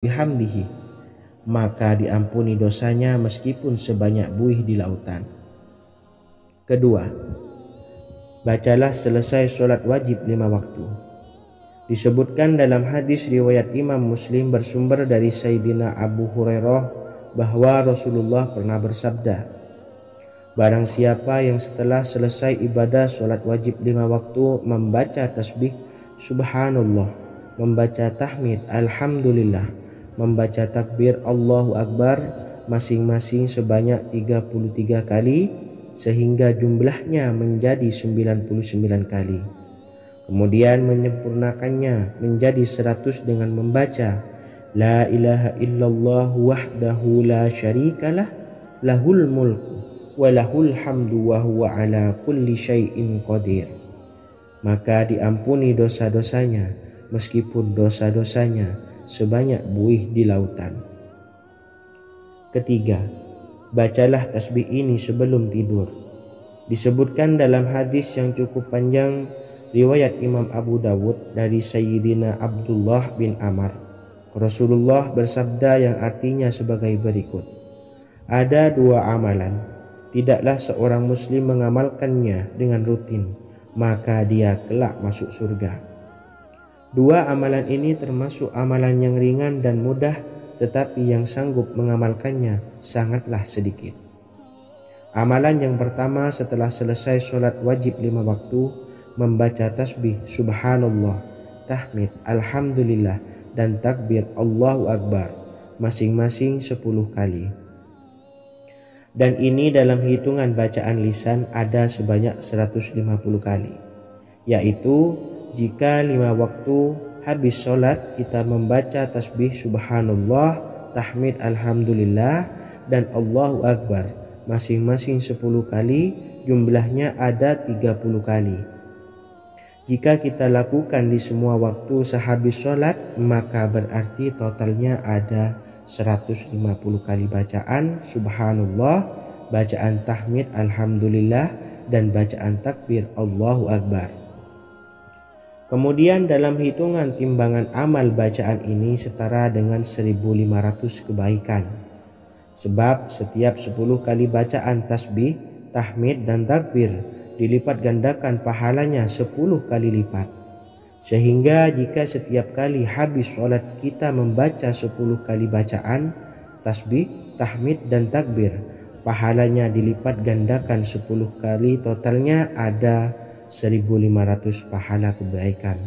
bihamdihi, maka diampuni dosanya meskipun sebanyak buih di lautan. Kedua, bacalah selesai sholat wajib 5 waktu. Disebutkan dalam hadis riwayat Imam Muslim bersumber dari Sayyidina Abu Hurairah bahwa Rasulullah pernah bersabda, barang siapa yang setelah selesai ibadah sholat wajib 5 waktu membaca tasbih subhanallah, membaca tahmid alhamdulillah, membaca takbir Allahu Akbar masing-masing sebanyak 33 kali sehingga jumlahnya menjadi 99 kali. Kemudian menyempurnakannya menjadi 100 dengan membaca La ilaha illallah wahdahu la syarikalah lahul mulku wa lahul hamdu wa huwa ala kulli syai'in qadir. Maka diampuni dosa-dosanya meskipun dosa-dosanya sebanyak buih di lautan. Ketiga, bacalah tasbih ini sebelum tidur. Disebutkan dalam hadis yang cukup panjang riwayat Imam Abu Dawud dari Sayyidina Abdullah bin Amr, Rasulullah bersabda yang artinya sebagai berikut, ada 2 amalan, tidaklah seorang muslim mengamalkannya dengan rutin, maka dia kelak masuk surga. 2 amalan ini termasuk amalan yang ringan dan mudah, tetapi yang sanggup mengamalkannya sangatlah sedikit. Amalan yang pertama setelah selesai sholat wajib 5 waktu, membaca tasbih subhanallah, tahmid alhamdulillah dan takbir Allahu Akbar masing-masing 10 kali. Dan ini dalam hitungan bacaan lisan ada sebanyak 150 kali, yaitu jika 5 waktu habis sholat kita membaca tasbih subhanallah, tahmid alhamdulillah dan Allahu Akbar masing-masing 10 kali, jumlahnya ada 30 kali. Jika kita lakukan di semua waktu sehabis sholat, maka berarti totalnya ada 150 kali bacaan subhanallah, bacaan tahmid alhamdulillah dan bacaan takbir Allahu Akbar. Kemudian dalam hitungan timbangan amal bacaan ini setara dengan 1500 kebaikan. Sebab setiap 10 kali bacaan tasbih, tahmid dan takbir dilipat gandakan pahalanya 10 kali lipat. Sehingga jika setiap kali habis sholat kita membaca 10 kali bacaan tasbih, tahmid dan takbir, pahalanya dilipat gandakan 10 kali, totalnya ada 1500 pahala kebaikan.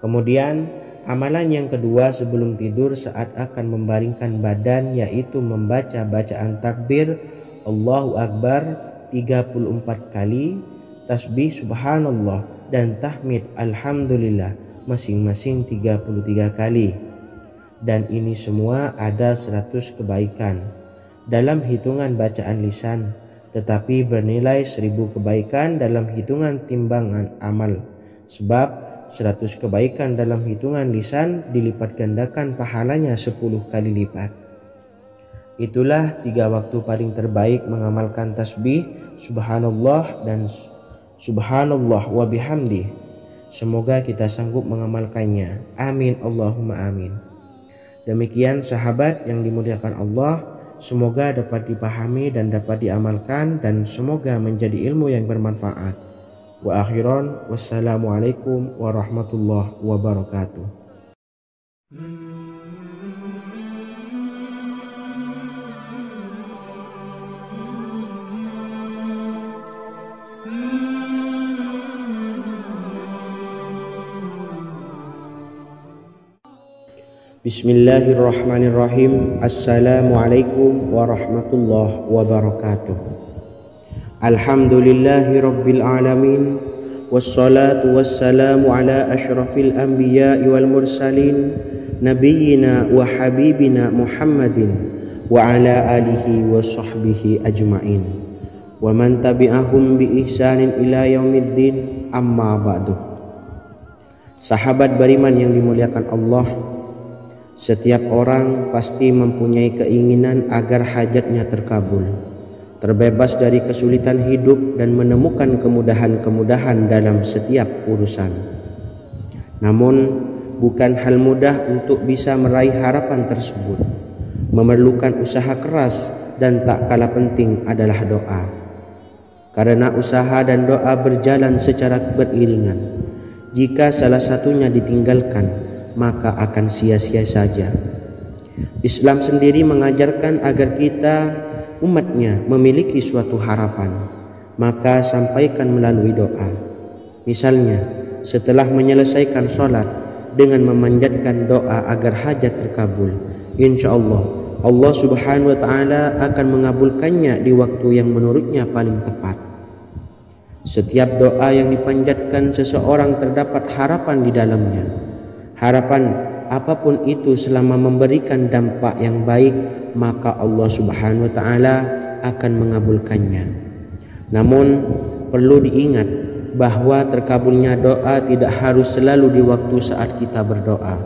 Kemudian amalan yang kedua sebelum tidur saat akan membaringkan badan, yaitu membaca bacaan takbir Allahu Akbar 34 kali, tasbih subhanallah dan tahmid alhamdulillah masing-masing 33 kali. Dan ini semua ada 100 kebaikan dalam hitungan bacaan lisan, tetapi bernilai 1000 kebaikan dalam hitungan timbangan amal. Sebab 100 kebaikan dalam hitungan lisan dilipat gandakan pahalanya 10 kali lipat. Itulah 3 waktu paling terbaik mengamalkan tasbih subhanallah dan subhanallah wa bihamdi. Semoga kita sanggup mengamalkannya. Amin Allahumma amin. Demikian sahabat yang dimuliakan Allah, semoga dapat dipahami dan dapat diamalkan dan semoga menjadi ilmu yang bermanfaat. Wa akhiran wassalamualaikum warahmatullahi wabarakatuh. Bismillahirrahmanirrahim. Assalamualaikum warahmatullahi wabarakatuh. Alhamdulillahi rabbil alamin, wassalatu wassalamu ala ashrafil anbiya'i wal mursalin, nabiyyina wa habibina Muhammadin wa ala alihi wa sahbihi ajma'in wa man tabi'ahum bi ihsanin ila yaumiddin, amma ba'du. Sahabat beriman yang dimuliakan Allah, setiap orang pasti mempunyai keinginan agar hajatnya terkabul, terbebas dari kesulitan hidup dan menemukan kemudahan-kemudahan dalam setiap urusan. Namun bukan hal mudah untuk bisa meraih harapan tersebut. Memerlukan usaha keras dan tak kalah penting adalah doa. Karena usaha dan doa berjalan secara beriringan. Jika salah satunya ditinggalkan, maka akan sia-sia saja. Islam sendiri mengajarkan agar kita umatnya memiliki suatu harapan, maka sampaikan melalui doa. Misalnya, setelah menyelesaikan sholat dengan memanjatkan doa agar hajat terkabul, insya Allah Subhanahu wa ta'ala akan mengabulkannya di waktu yang menurutnya paling tepat. Setiap doa yang dipanjatkan seseorang terdapat harapan di dalamnya. Harapan apapun itu selama memberikan dampak yang baik, maka Allah Subhanahu wa ta'ala akan mengabulkannya. Namun perlu diingat bahwa terkabulnya doa tidak harus selalu di waktu saat kita berdoa.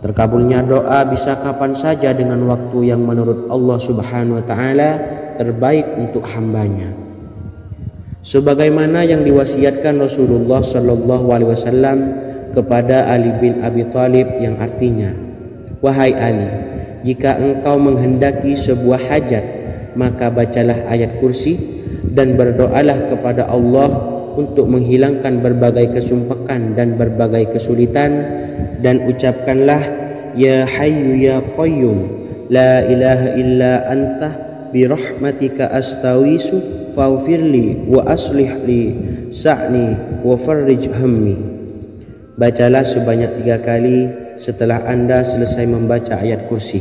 Terkabulnya doa bisa kapan saja dengan waktu yang menurut Allah Subhanahu wa ta'ala terbaik untuk hambanya. Sebagaimana yang diwasiatkan Rasulullah sallallahu alaihi wasallam kepada Ali bin Abi Thalib, yang artinya, "Wahai Ali, jika engkau menghendaki sebuah hajat, maka bacalah ayat kursi dan berdoalah kepada Allah untuk menghilangkan berbagai kesumpakan dan berbagai kesulitan, dan ucapkanlah, Ya Hayyu Ya Qayyum, La ilaha illa anta birahmatika astawisu faghfirli wa aslih li sa'ni wa farrij hammi." Bacalah sebanyak 3 kali setelah Anda selesai membaca ayat kursi.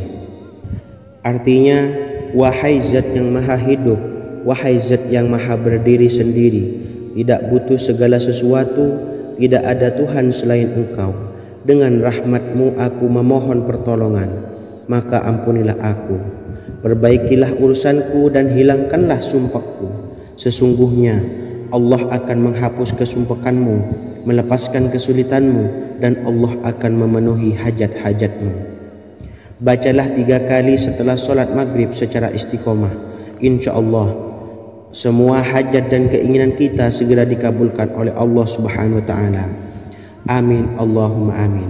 Artinya, wahai zat yang maha hidup, wahai zat yang maha berdiri sendiri, tidak butuh segala sesuatu, tidak ada Tuhan selain Engkau. Dengan rahmat-Mu aku memohon pertolongan, maka ampunilah aku. Perbaikilah urusanku dan hilangkanlah sumpahku. Sesungguhnya Allah akan menghapus kesumpahanmu, melepaskan kesulitanmu, dan Allah akan memenuhi hajat-hajatmu. Bacalah 3 kali setelah sholat maghrib secara istiqomah. Insya Allah semua hajat dan keinginan kita segera dikabulkan oleh Allah Subhanahu wa ta'ala. Amin Allahumma amin.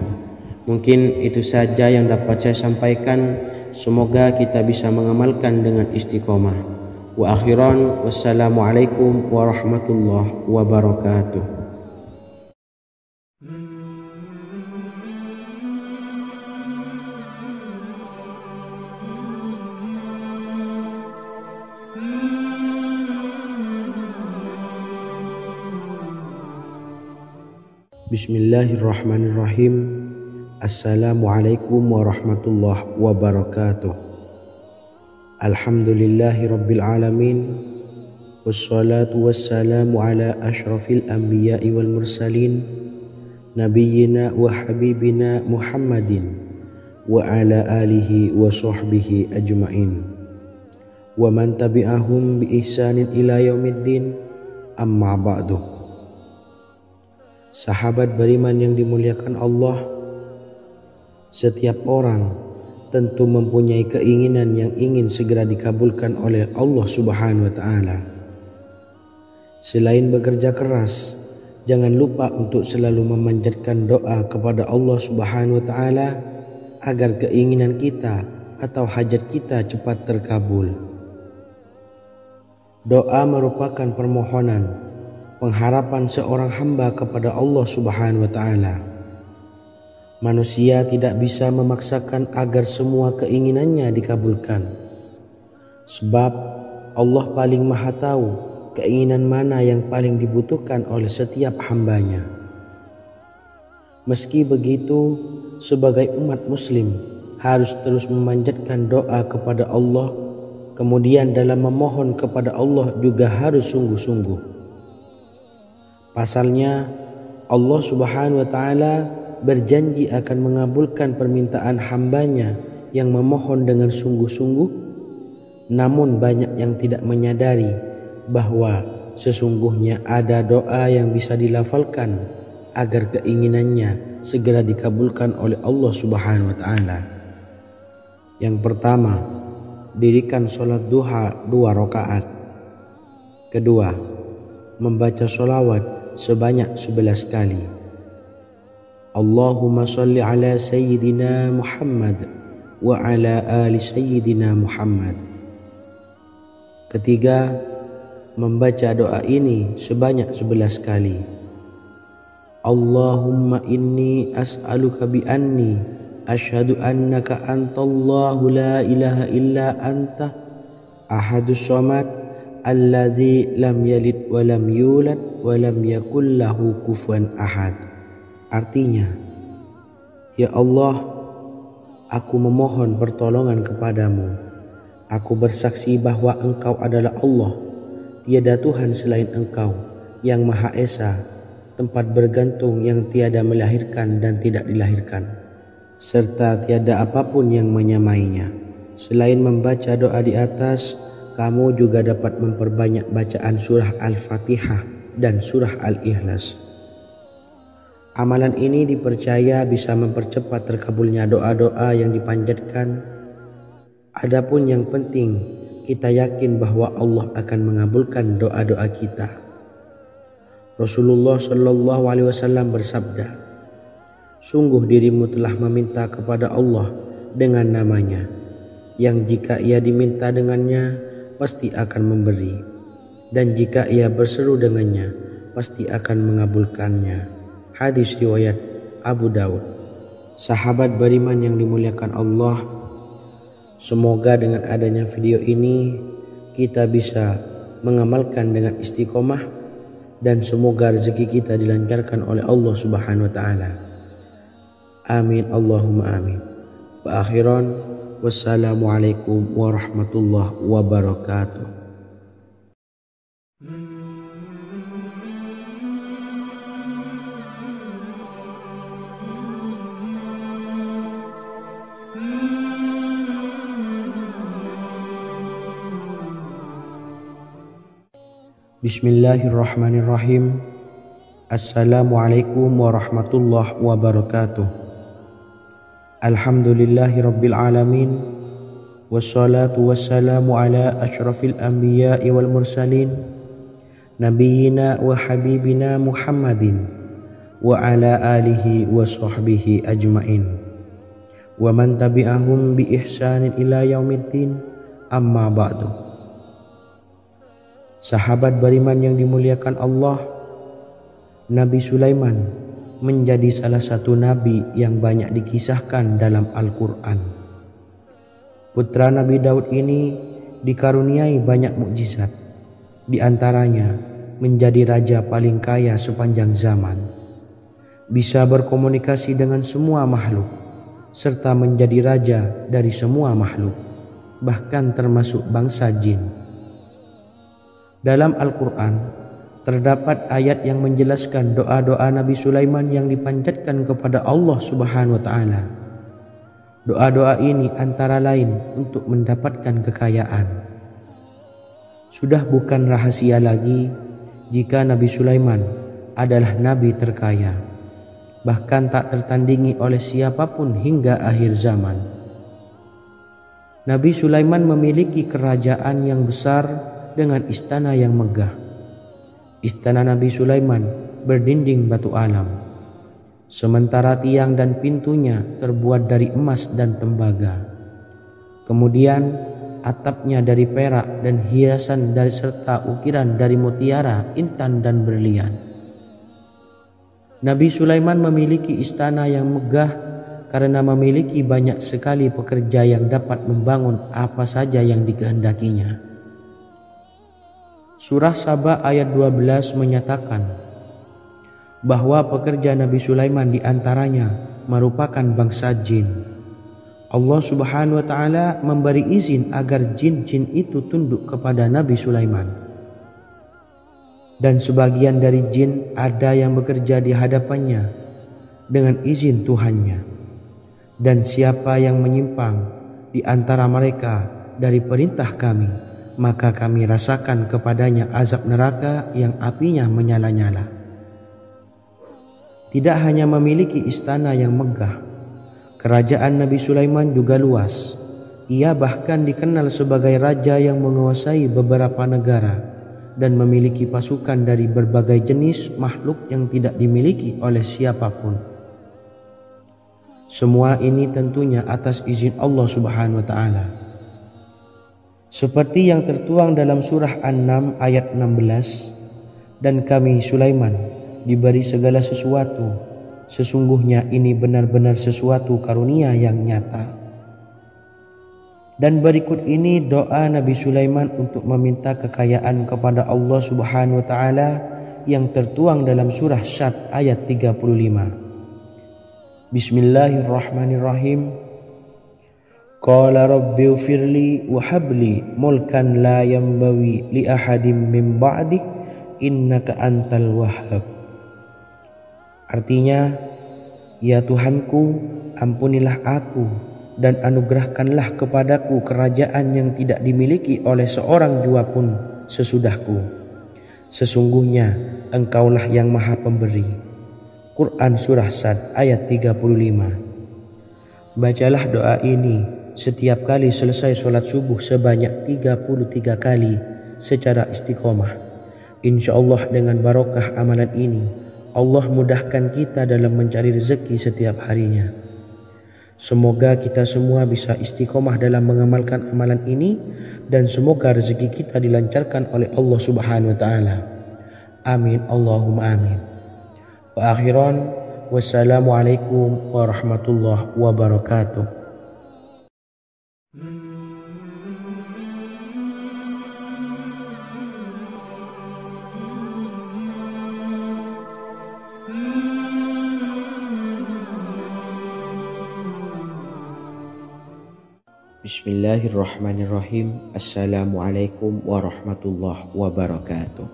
Mungkin itu saja yang dapat saya sampaikan. Semoga kita bisa mengamalkan dengan istiqomah. Wa akhiran, wassalamualaikum warahmatullahi wabarakatuh. Bismillahirrahmanirrahim. Assalamualaikum warahmatullahi wabarakatuh. Alhamdulillahi rabbil alamin. Wassalatu wassalamu ala ashrafil anbiya'i wal mursalin, nabiyyina wa habibina Muhammadin wa ala alihi wa sahbihi ajma'in wa man tabi'ahum bi ihsanin ila yaumiddin, amma ba'du. Sahabat beriman yang dimuliakan Allah, setiap orang tentu mempunyai keinginan yang ingin segera dikabulkan oleh Allah Subhanahu wa ta'ala. Selain bekerja keras, jangan lupa untuk selalu memanjatkan doa kepada Allah Subhanahu wa ta'ala agar keinginan kita atau hajat kita cepat terkabul. Doa merupakan permohonan, pengharapan seorang hamba kepada Allah Subhanahu wa ta'ala. Manusia tidak bisa memaksakan agar semua keinginannya dikabulkan, sebab Allah paling maha tahu keinginan mana yang paling dibutuhkan oleh setiap hambanya. Meski begitu, sebagai umat muslim harus terus memanjatkan doa kepada Allah, kemudian dalam memohon kepada Allah juga harus sungguh-sungguh. Pasalnya, Allah Subhanahu wa ta'ala berjanji akan mengabulkan permintaan hambanya yang memohon dengan sungguh-sungguh. Namun banyak yang tidak menyadari bahwa sesungguhnya ada doa yang bisa dilafalkan agar keinginannya segera dikabulkan oleh Allah Subhanahu wa ta'ala. Yang pertama, dirikan sholat duha 2 rakaat. Kedua, membaca sholawat sebanyak 11 kali. Allahumma salli ala Sayyidina Muhammad wa ala ali Sayyidina Muhammad. Ketiga, membaca doa ini sebanyak 11 kali. Allahumma inni as'aluka bi anni asyhadu annaka antallahu la ilaha illa anta ahadus samad allazi lam yalid wa lam yulad wa lam yakul lahu kufuwan ahad. Artinya, ya Allah, aku memohon pertolongan kepadamu. Aku bersaksi bahwa Engkau adalah Allah, tiada Tuhan selain Engkau yang Maha Esa, tempat bergantung yang tiada melahirkan dan tidak dilahirkan, serta tiada apapun yang menyamainya. Selain membaca doa di atas, kamu juga dapat memperbanyak bacaan surah Al-Fatihah dan surah Al-Ikhlas. Amalan ini dipercaya bisa mempercepat terkabulnya doa-doa yang dipanjatkan. Adapun yang penting, kita yakin bahwa Allah akan mengabulkan doa-doa kita. Rasulullah Shallallahu Alaihi Wasallam bersabda, sungguh dirimu telah meminta kepada Allah dengan namanya, yang jika ia diminta dengannya pasti akan memberi, dan jika ia berseru dengannya pasti akan mengabulkannya. Hadis riwayat Abu Dawud. Sahabat beriman yang dimuliakan Allah, semoga dengan adanya video ini kita bisa mengamalkan dengan istiqomah, dan semoga rezeki kita dilancarkan oleh Allah Subhanahu wa taala. Amin Allahumma amin. Wa akhiran, wassalamualaikum warahmatullahi wabarakatuh. Bismillahirrahmanirrahim. Assalamualaikum warahmatullahi wabarakatuh. Alhamdulillahi rabbil alamin. Wassalatu wassalamu ala asyrafil anbiya'i wal mursalin, nabiyyina wa habibina Muhammadin wa ala alihi wa sahbihi ajmain, wa man tabi'ahum bi ihsanin ila yaumiddin, amma ba'du. Sahabat beriman yang dimuliakan Allah, Nabi Sulaiman menjadi salah satu nabi yang banyak dikisahkan dalam Al-Quran. Putra Nabi Daud ini dikaruniai banyak mukjizat, di antaranya menjadi raja paling kaya sepanjang zaman, bisa berkomunikasi dengan semua makhluk, serta menjadi raja dari semua makhluk, bahkan termasuk bangsa jin. Dalam Al-Quran terdapat ayat yang menjelaskan doa-doa Nabi Sulaiman yang dipanjatkan kepada Allah Subhanahu wa taala. Doa-doa ini antara lain untuk mendapatkan kekayaan. Sudah bukan rahasia lagi jika Nabi Sulaiman adalah nabi terkaya, bahkan tak tertandingi oleh siapapun hingga akhir zaman. Nabi Sulaiman memiliki kerajaan yang besar dengan istana yang megah. Istana Nabi Sulaiman berdinding batu alam, sementara tiang dan pintunya terbuat dari emas dan tembaga. Kemudian atapnya dari perak dan hiasan dari serta ukiran dari mutiara, intan dan berlian. Nabi Sulaiman memiliki istana yang megah karena memiliki banyak sekali pekerja yang dapat membangun apa saja yang dikehendakinya. Surah Saba ayat 12 menyatakan bahwa pekerja Nabi Sulaiman diantaranya merupakan bangsa jin. Allah Subhanahu wa taala memberi izin agar jin-jin itu tunduk kepada Nabi Sulaiman. Dan sebagian dari jin ada yang bekerja di hadapannya dengan izin Tuhannya. Dan siapa yang menyimpang di antara mereka dari perintah kami, maka kami rasakan kepadanya azab neraka yang apinya menyala-nyala. Tidak hanya memiliki istana yang megah, kerajaan Nabi Sulaiman juga luas. Ia bahkan dikenal sebagai raja yang menguasai beberapa negara dan memiliki pasukan dari berbagai jenis makhluk yang tidak dimiliki oleh siapapun. Semua ini tentunya atas izin Allah Subhanahu wa taala. Seperti yang tertuang dalam surah An-Naml ayat 16, dan kami Sulaiman diberi segala sesuatu, sesungguhnya ini benar-benar sesuatu karunia yang nyata. Dan berikut ini doa Nabi Sulaiman untuk meminta kekayaan kepada Allah Subhanahu wa taala yang tertuang dalam surah Syad ayat 35. Bismillahirrahmanirrahim. Qala rabbi ighfirli wa habli mulkan la yanbawi li ahadim min ba'di innaka antal wahhab. Artinya, ya Tuhanku, ampunilah aku dan anugerahkanlah kepadaku kerajaan yang tidak dimiliki oleh seorang jua pun sesudahku. Sesungguhnya Engkaulah yang Maha Pemberi. Quran Surah Sad ayat 35. Bacalah doa ini setiap kali selesai sholat subuh sebanyak 33 kali secara istiqomah. Insya Allah dengan barokah amalan ini, Allah mudahkan kita dalam mencari rezeki setiap harinya. Semoga kita semua bisa istiqomah dalam mengamalkan amalan ini, dan semoga rezeki kita dilancarkan oleh Allah Subhanahu wa taala. Amin Allahumma amin. Wa akhiran, wassalamualaikum warahmatullahi wabarakatuh. Bismillahirrahmanirrahim. Assalamualaikum warahmatullahi wabarakatuh.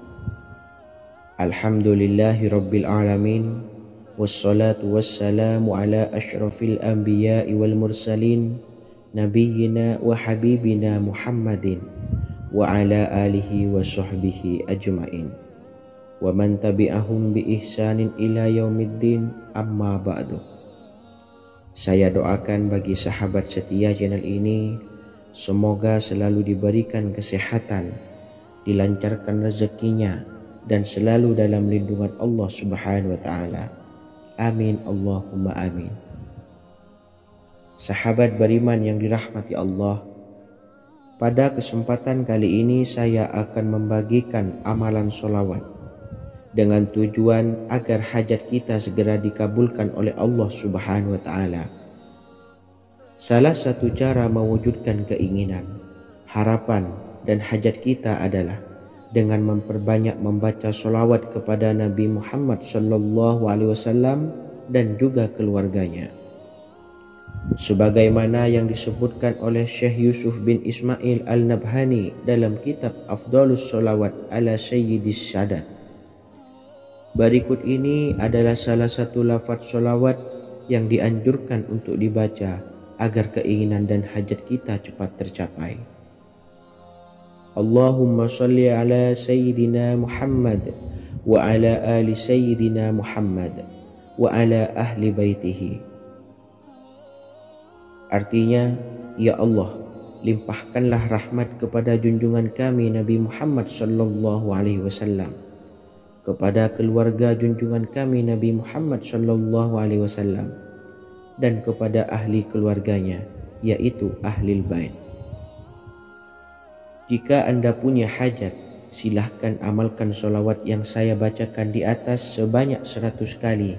Alhamdulillahi rabbil alamin. Wassalatu wassalamu ala ashrafil anbiya'i wal mursalin, nabiyyina wa habibina Muhammadin wa ala alihi wa sahbihi ajma'in wa man tabi'ahum bi ihsanin ila yaumiddin, amma ba'du. Saya doakan bagi sahabat setia channel ini, semoga selalu diberikan kesehatan, dilancarkan rezekinya, dan selalu dalam lindungan Allah Subhanahu wa taala. Amin Allahumma amin. Sahabat beriman yang dirahmati Allah, pada kesempatan kali ini saya akan membagikan amalan sholawat dengan tujuan agar hajat kita segera dikabulkan oleh Allah Subhanahu wa taala. Salah satu cara mewujudkan keinginan, harapan, dan hajat kita adalah dengan memperbanyak membaca sholawat kepada Nabi Muhammad SAW dan juga keluarganya. Sebagaimana yang disebutkan oleh Syekh Yusuf bin Ismail Al-Nabhani dalam kitab Afdhalus Sholawat ala Sayyidis Sadat. Berikut ini adalah salah satu lafaz sholawat yang dianjurkan untuk dibaca agar keinginan dan hajat kita cepat tercapai. Allahumma sholli ala Sayyidina Muhammad wa ala ali Sayyidina Muhammad wa ala ahli baitihi. Artinya, ya Allah, limpahkanlah rahmat kepada junjungan kami Nabi Muhammad SAW, kepada keluarga junjungan kami Nabi Muhammad SAW, dan kepada ahli keluarganya, yaitu ahlil bait. Jika Anda punya hajat, silahkan amalkan sholawat yang saya bacakan di atas sebanyak 100 kali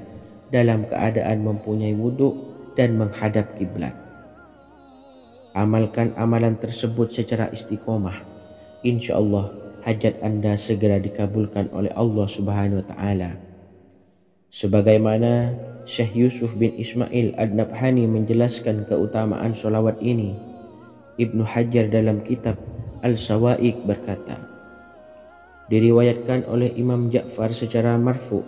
dalam keadaan mempunyai wudhu dan menghadap kiblat. Amalkan amalan tersebut secara istiqomah. Insya Allah hajat Anda segera dikabulkan oleh Allah Subhanahu wa taala. Sebagaimana Syekh Yusuf bin Ismail Ad-Nabhani menjelaskan keutamaan sholawat ini, Ibnu Hajar dalam kitab Al-Sawa'iq berkata, diriwayatkan oleh Imam Ja'far secara marfu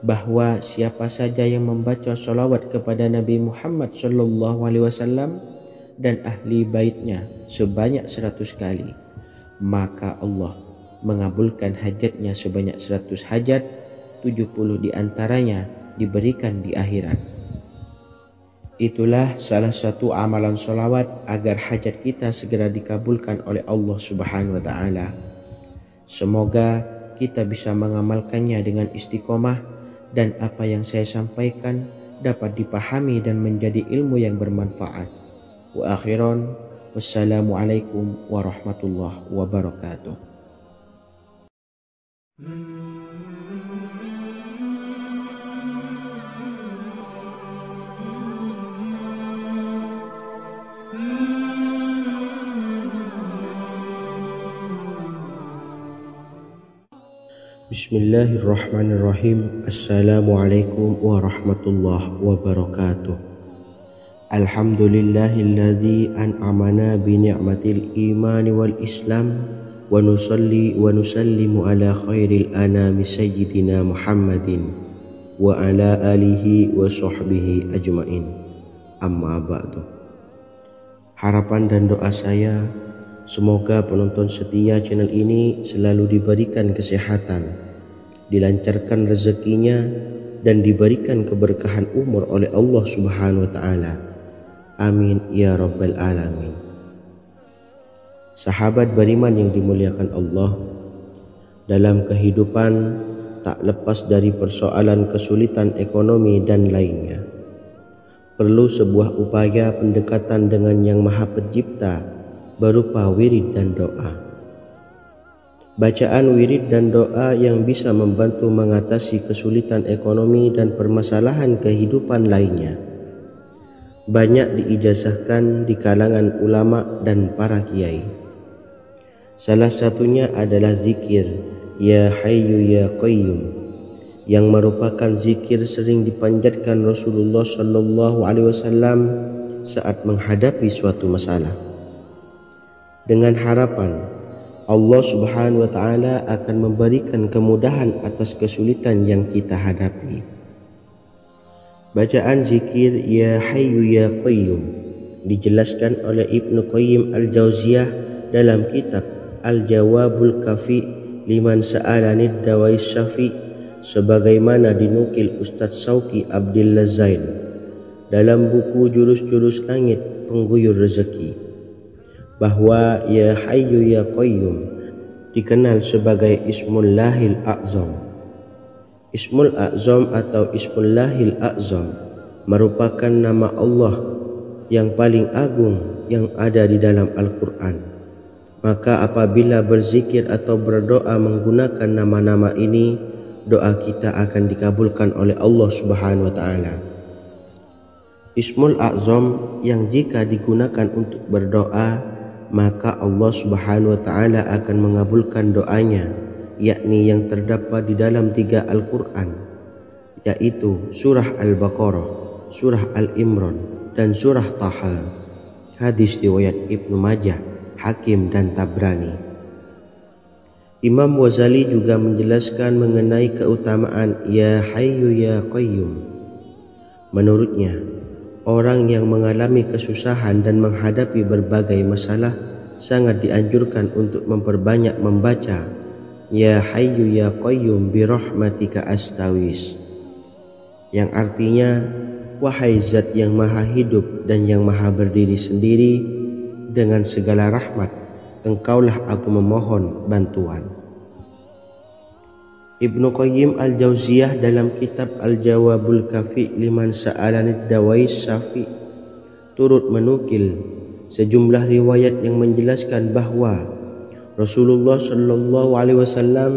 bahwa siapa saja yang membaca sholawat kepada Nabi Muhammad SAW dan ahli baitnya sebanyak 100 kali, maka Allah mengabulkan hajatnya sebanyak 100 hajat, 70 diantaranya diberikan di akhirat. Itulah salah satu amalan sholawat agar hajat kita segera dikabulkan oleh Allah Subhanahu wa taala. Semoga kita bisa mengamalkannya dengan istiqomah, dan apa yang saya sampaikan dapat dipahami dan menjadi ilmu yang bermanfaat. Wa akhiran, wassalamualaikum warahmatullahi wabarakatuh. Bismillahirrahmanirrahim. Assalamualaikum warahmatullahi wabarakatuh. Alhamdulillahilladzi an'amana bi ni'matil imani wal islam wa nusalli wa nusallimu ala khairil anami sayyidina Muhammadin wa ala alihi wa sahbihi ajmain. Amma ba'du. Harapan dan doa saya, semoga penonton setia channel ini selalu diberikan kesehatan, dilancarkan rezekinya, dan diberikan keberkahan umur oleh Allah Subhanahu wa Ta'ala. Amin ya Rabbal Alamin. Sahabat beriman yang dimuliakan Allah, dalam kehidupan tak lepas dari persoalan kesulitan ekonomi dan lainnya. Perlu sebuah upaya pendekatan dengan Yang Maha Pencipta berupa wirid dan doa. Bacaan wirid dan doa yang bisa membantu mengatasi kesulitan ekonomi dan permasalahan kehidupan lainnya banyak diijazahkan di kalangan ulama dan para kiai. Salah satunya adalah zikir Ya Hayyu Ya Qayyum, yang merupakan zikir sering dipanjatkan Rasulullah SAW saat menghadapi suatu masalah, dengan harapan Allah Subhanahu wa Ta'ala akan memberikan kemudahan atas kesulitan yang kita hadapi. Bacaan zikir Ya Hayyu Ya Qayyum dijelaskan oleh Ibnu Qayyim Al-Jauziyah dalam kitab Al-Jawabul Kafi liman sa'alanid dawais syafi, sebagaimana dinukil Ustadz Sauki Abdillah Zain dalam buku Jurus-Jurus Langit Pengguyur Rezeki, bahwa Ya Hayyu Ya Qayyum dikenal sebagai Ismullahil A'zam. Ismul A'zam atau Ismullahil A'zam merupakan nama Allah yang paling agung yang ada di dalam Al-Quran. Maka apabila berzikir atau berdoa menggunakan nama-nama ini, doa kita akan dikabulkan oleh Allah Subhanahu wa Ta'ala. Ismul A'zam yang jika digunakan untuk berdoa, maka Allah Subhanahu wa Ta'ala akan mengabulkan doanya, yakni yang terdapat di dalam 3 Al-Quran, yaitu surah Al-Baqarah, surah Al-Imran, dan surah Taha. Hadis riwayat Ibnu Majah, Hakim, dan Tabrani. Imam Ghazali juga menjelaskan mengenai keutamaan Ya Hayyu Ya Qayyum. Menurutnya, orang yang mengalami kesusahan dan menghadapi berbagai masalah sangat dianjurkan untuk memperbanyak membaca Ya Hayyu Ya Qayyum bi rahmatika astawis, yang artinya, wahai zat yang maha hidup dan yang maha berdiri sendiri, dengan segala rahmat engkaulah aku memohon bantuan. Ibnu Qayyim Al-Jauziyah dalam kitab Al-Jawabul Kafi liman sa'alanid dawais syafi turut menukil sejumlah riwayat yang menjelaskan bahwa Rasulullah SAW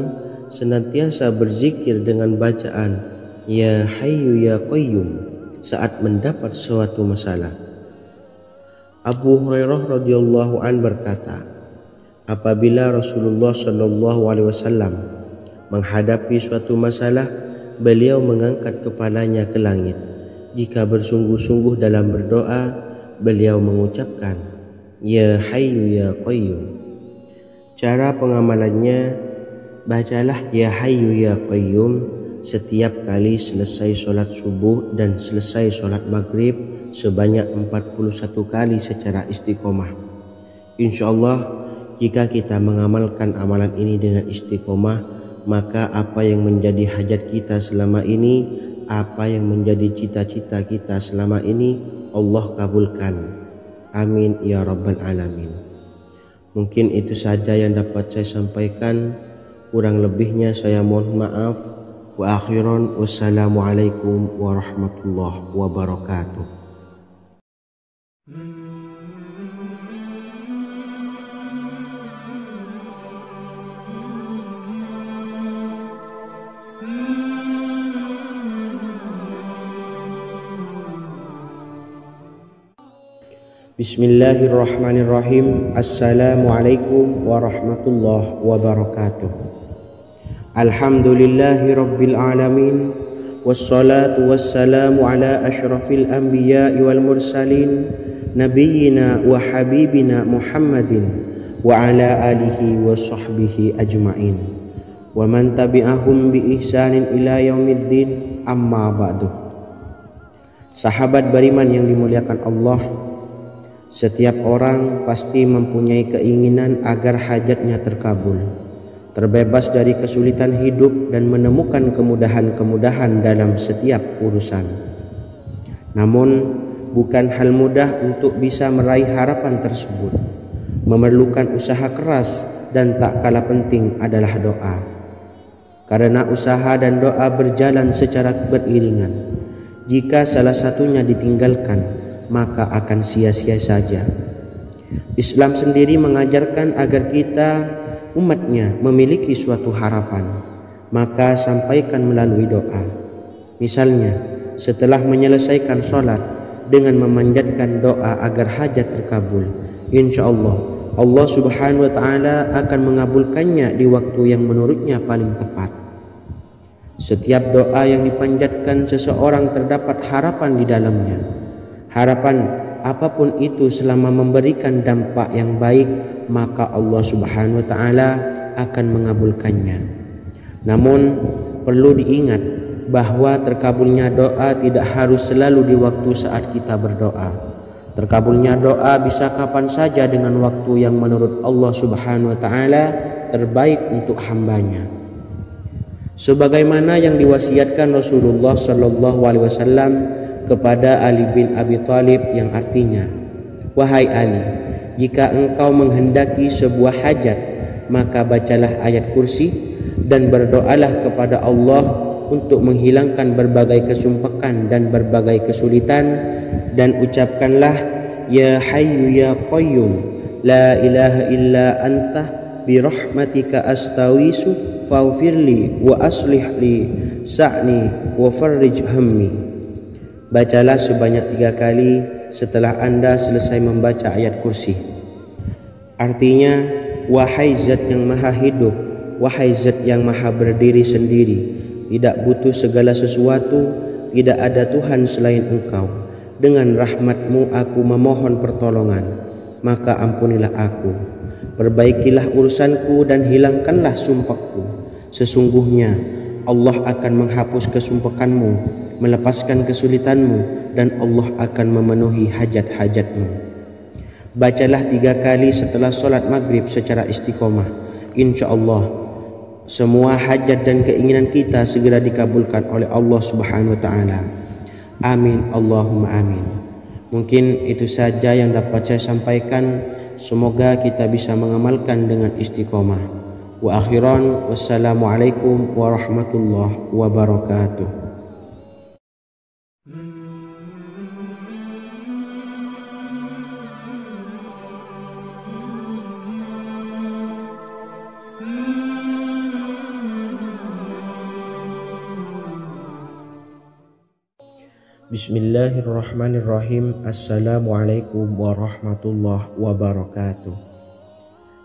senantiasa berzikir dengan bacaan Ya Hayyu Ya Qayyum saat mendapat suatu masalah. Abu Hurairah radhiyallahu an berkata, apabila Rasulullah SAW menghadapi suatu masalah, beliau mengangkat kepalanya ke langit. Jika bersungguh-sungguh dalam berdoa, beliau mengucapkan Ya Hayyu Ya Qayyum. Cara pengamalannya, bacalah Ya Hayyu Ya Qayyum setiap kali selesai sholat subuh dan selesai sholat maghrib sebanyak 41 kali secara istiqomah. Insyaallah, jika kita mengamalkan amalan ini dengan istiqomah, maka apa yang menjadi hajat kita selama ini, apa yang menjadi cita-cita kita selama ini, Allah kabulkan. Amin ya Rabbal Alamin. Mungkin itu saja yang dapat saya sampaikan. Kurang lebihnya saya mohon maaf. Wa akhiran wassalamualaikum warahmatullahi wabarakatuh. Bismillahirrahmanirrahim. Assalamualaikum warahmatullahi wabarakatuh. Alhamdulillahi rabbil alamin. Wassalatu wassalamu ala ashrafil anbiya'i wal mursalin, nabiyyina wa habibina Muhammadin wa ala alihi wa sahbihi ajma'in wa man tabi'ahum bi ihsanin ila yaumiddin, amma ba'du. Sahabat beriman yang dimuliakan Allah, setiap orang pasti mempunyai keinginan agar hajatnya terkabul, terbebas dari kesulitan hidup dan menemukan kemudahan-kemudahan dalam setiap urusan. Namun, bukan hal mudah untuk bisa meraih harapan tersebut. Memerlukan usaha keras dan tak kalah penting adalah doa. Karena usaha dan doa berjalan secara beriringan. Jika salah satunya ditinggalkan, maka akan sia-sia saja. Islam sendiri mengajarkan agar kita umatnya memiliki suatu harapan, maka sampaikan melalui doa. Misalnya, setelah menyelesaikan sholat dengan memanjatkan doa agar hajat terkabul, insya Allah subhanahu wa ta'ala akan mengabulkannya di waktu yang menurutnya paling tepat. Setiap doa yang dipanjatkan seseorang terdapat harapan di dalamnya. Harapan apapun itu selama memberikan dampak yang baik, maka Allah subhanahu wa ta'ala akan mengabulkannya. Namun perlu diingat bahwa terkabulnya doa tidak harus selalu di waktu saat kita berdoa. Terkabulnya doa bisa kapan saja dengan waktu yang menurut Allah subhanahu wa ta'ala terbaik untuk hambanya. Sebagaimana yang diwasiatkan Rasulullah sallallahu alaihi wasallam kepada Ali bin Abi Thalib, yang artinya, wahai Ali, jika engkau menghendaki sebuah hajat, maka bacalah ayat kursi dan berdoalah kepada Allah untuk menghilangkan berbagai kesumpakan dan berbagai kesulitan, dan ucapkanlah, ya hayyu ya qayyum la ilaha illa anta birahmatika astawisu faghfirli wa aslih li sa'ni wa farrij hammi. Bacalah sebanyak 3 kali setelah Anda selesai membaca ayat kursi. Artinya, wahai zat yang maha hidup, wahai zat yang maha berdiri sendiri, tidak butuh segala sesuatu, tidak ada Tuhan selain Engkau. Dengan rahmat-Mu aku memohon pertolongan, maka ampunilah aku. Perbaikilah urusanku dan hilangkanlah sumpahku. Sesungguhnya Allah akan menghapus kesumpahanmu, melepaskan kesulitanmu, dan Allah akan memenuhi hajat-hajatmu. Bacalah 3 kali setelah solat maghrib secara istiqomah. Insya Allah semua hajat dan keinginan kita segera dikabulkan oleh Allah subhanahu wa ta'ala. Amin Allahumma amin. Mungkin itu saja yang dapat saya sampaikan. Semoga kita bisa mengamalkan dengan istiqomah. Wa akhiran wassalamualaikum warahmatullahi wabarakatuh. Bismillahirrahmanirrahim. Assalamualaikum warahmatullahi wabarakatuh.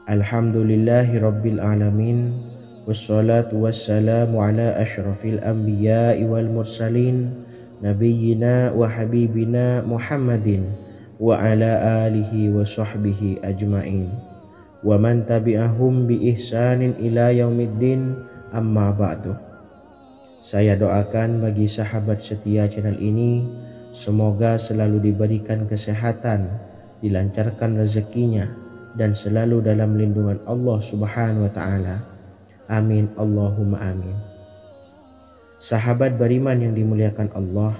Alhamdulillahi rabbil alamin. Wassalatu wassalamu ala ashrafil anbiya'i wal mursalin, nabiyyina wa habibina Muhammadin wa ala alihi wa sahbihi ajma'in wa man tabi'ahum bi ihsanin ila yaumiddin, amma ba'du. Saya doakan bagi sahabat setia channel ini, semoga selalu diberikan kesehatan, dilancarkan rezekinya, dan selalu dalam lindungan Allah subhanahu wa ta'ala. Amin Allahumma amin. Sahabat beriman yang dimuliakan Allah,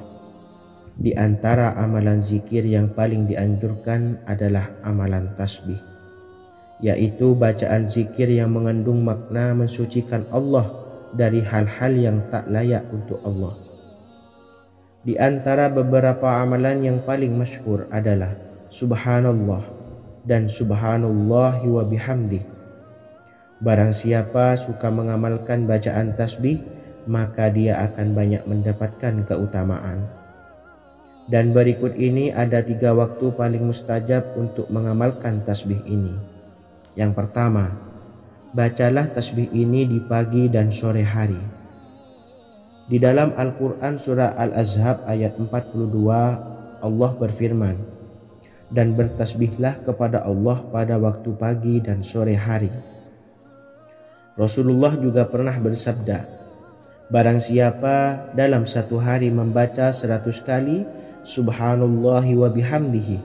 di antara amalan zikir yang paling dianjurkan adalah amalan tasbih, yaitu bacaan zikir yang mengandung makna mensucikan Allah dari hal-hal yang tak layak untuk Allah. Di antara beberapa amalan yang paling masyhur adalah Subhanallah dan Subhanallahi wa bihamdih. Barang siapa suka mengamalkan bacaan tasbih, maka dia akan banyak mendapatkan keutamaan. Dan berikut ini ada 3 waktu paling mustajab untuk mengamalkan tasbih ini. Yang pertama, bacalah tasbih ini di pagi dan sore hari. Di dalam Al-Quran surah Al-Ahzab ayat 42, Allah berfirman, dan bertasbihlah kepada Allah pada waktu pagi dan sore hari. Rasulullah juga pernah bersabda, barang siapa dalam satu hari membaca 100 kali Subhanallahi wa bihamdihi,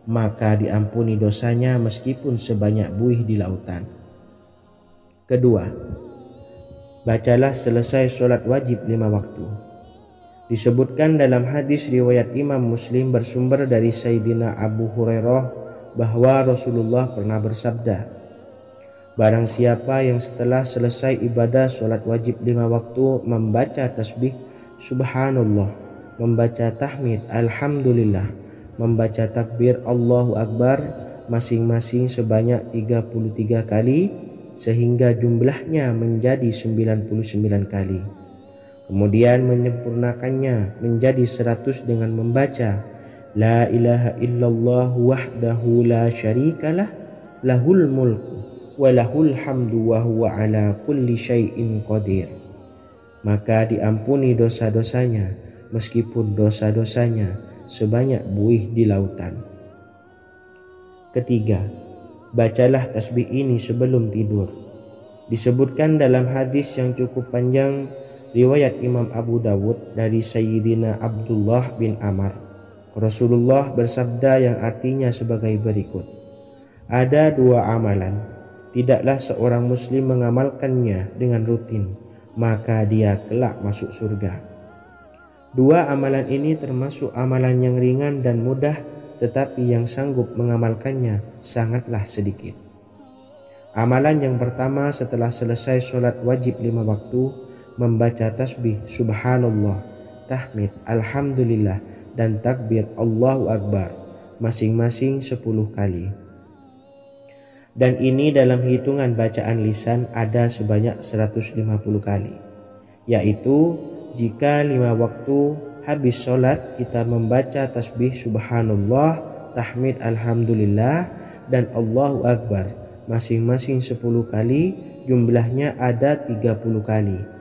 maka diampuni dosanya meskipun sebanyak buih di lautan. Kedua, bacalah selesai sholat wajib 5 waktu. Disebutkan dalam hadis riwayat Imam Muslim bersumber dari Sayyidina Abu Hurairah bahwa Rasulullah pernah bersabda, barang siapa yang setelah selesai ibadah sholat wajib 5 waktu membaca tasbih Subhanallah, membaca tahmid Alhamdulillah, membaca takbir Allahu Akbar masing-masing sebanyak 33 kali sehingga jumlahnya menjadi 99 kali. Kemudian menyempurnakannya menjadi 100 dengan membaca La ilaha illallah wahdahu la syarikalah lahul mulku wa lahul hamdu wa huwa ala kulli syai'in qadir. Maka diampuni dosa-dosanya meskipun dosa-dosanya sebanyak buih di lautan. Ketiga, bacalah tasbih ini sebelum tidur. Disebutkan dalam hadis yang cukup panjang riwayat Imam Abu Dawud dari Sayyidina Abdullah bin Amr. Rasulullah bersabda yang artinya sebagai berikut. Ada 2 amalan, tidaklah seorang muslim mengamalkannya dengan rutin, maka dia kelak masuk surga. 2 amalan ini termasuk amalan yang ringan dan mudah, tetapi yang sanggup mengamalkannya sangatlah sedikit. Amalan yang pertama setelah selesai sholat wajib 5 waktu, membaca tasbih Subhanallah, tahmid Alhamdulillah, dan takbir Allahu Akbar masing-masing 10 kali. Dan ini dalam hitungan bacaan lisan ada sebanyak 150 kali, yaitu jika 5 waktu habis sholat kita membaca tasbih Subhanallah, tahmid Alhamdulillah, dan Allahu Akbar masing-masing 10 kali, jumlahnya ada 30 kali.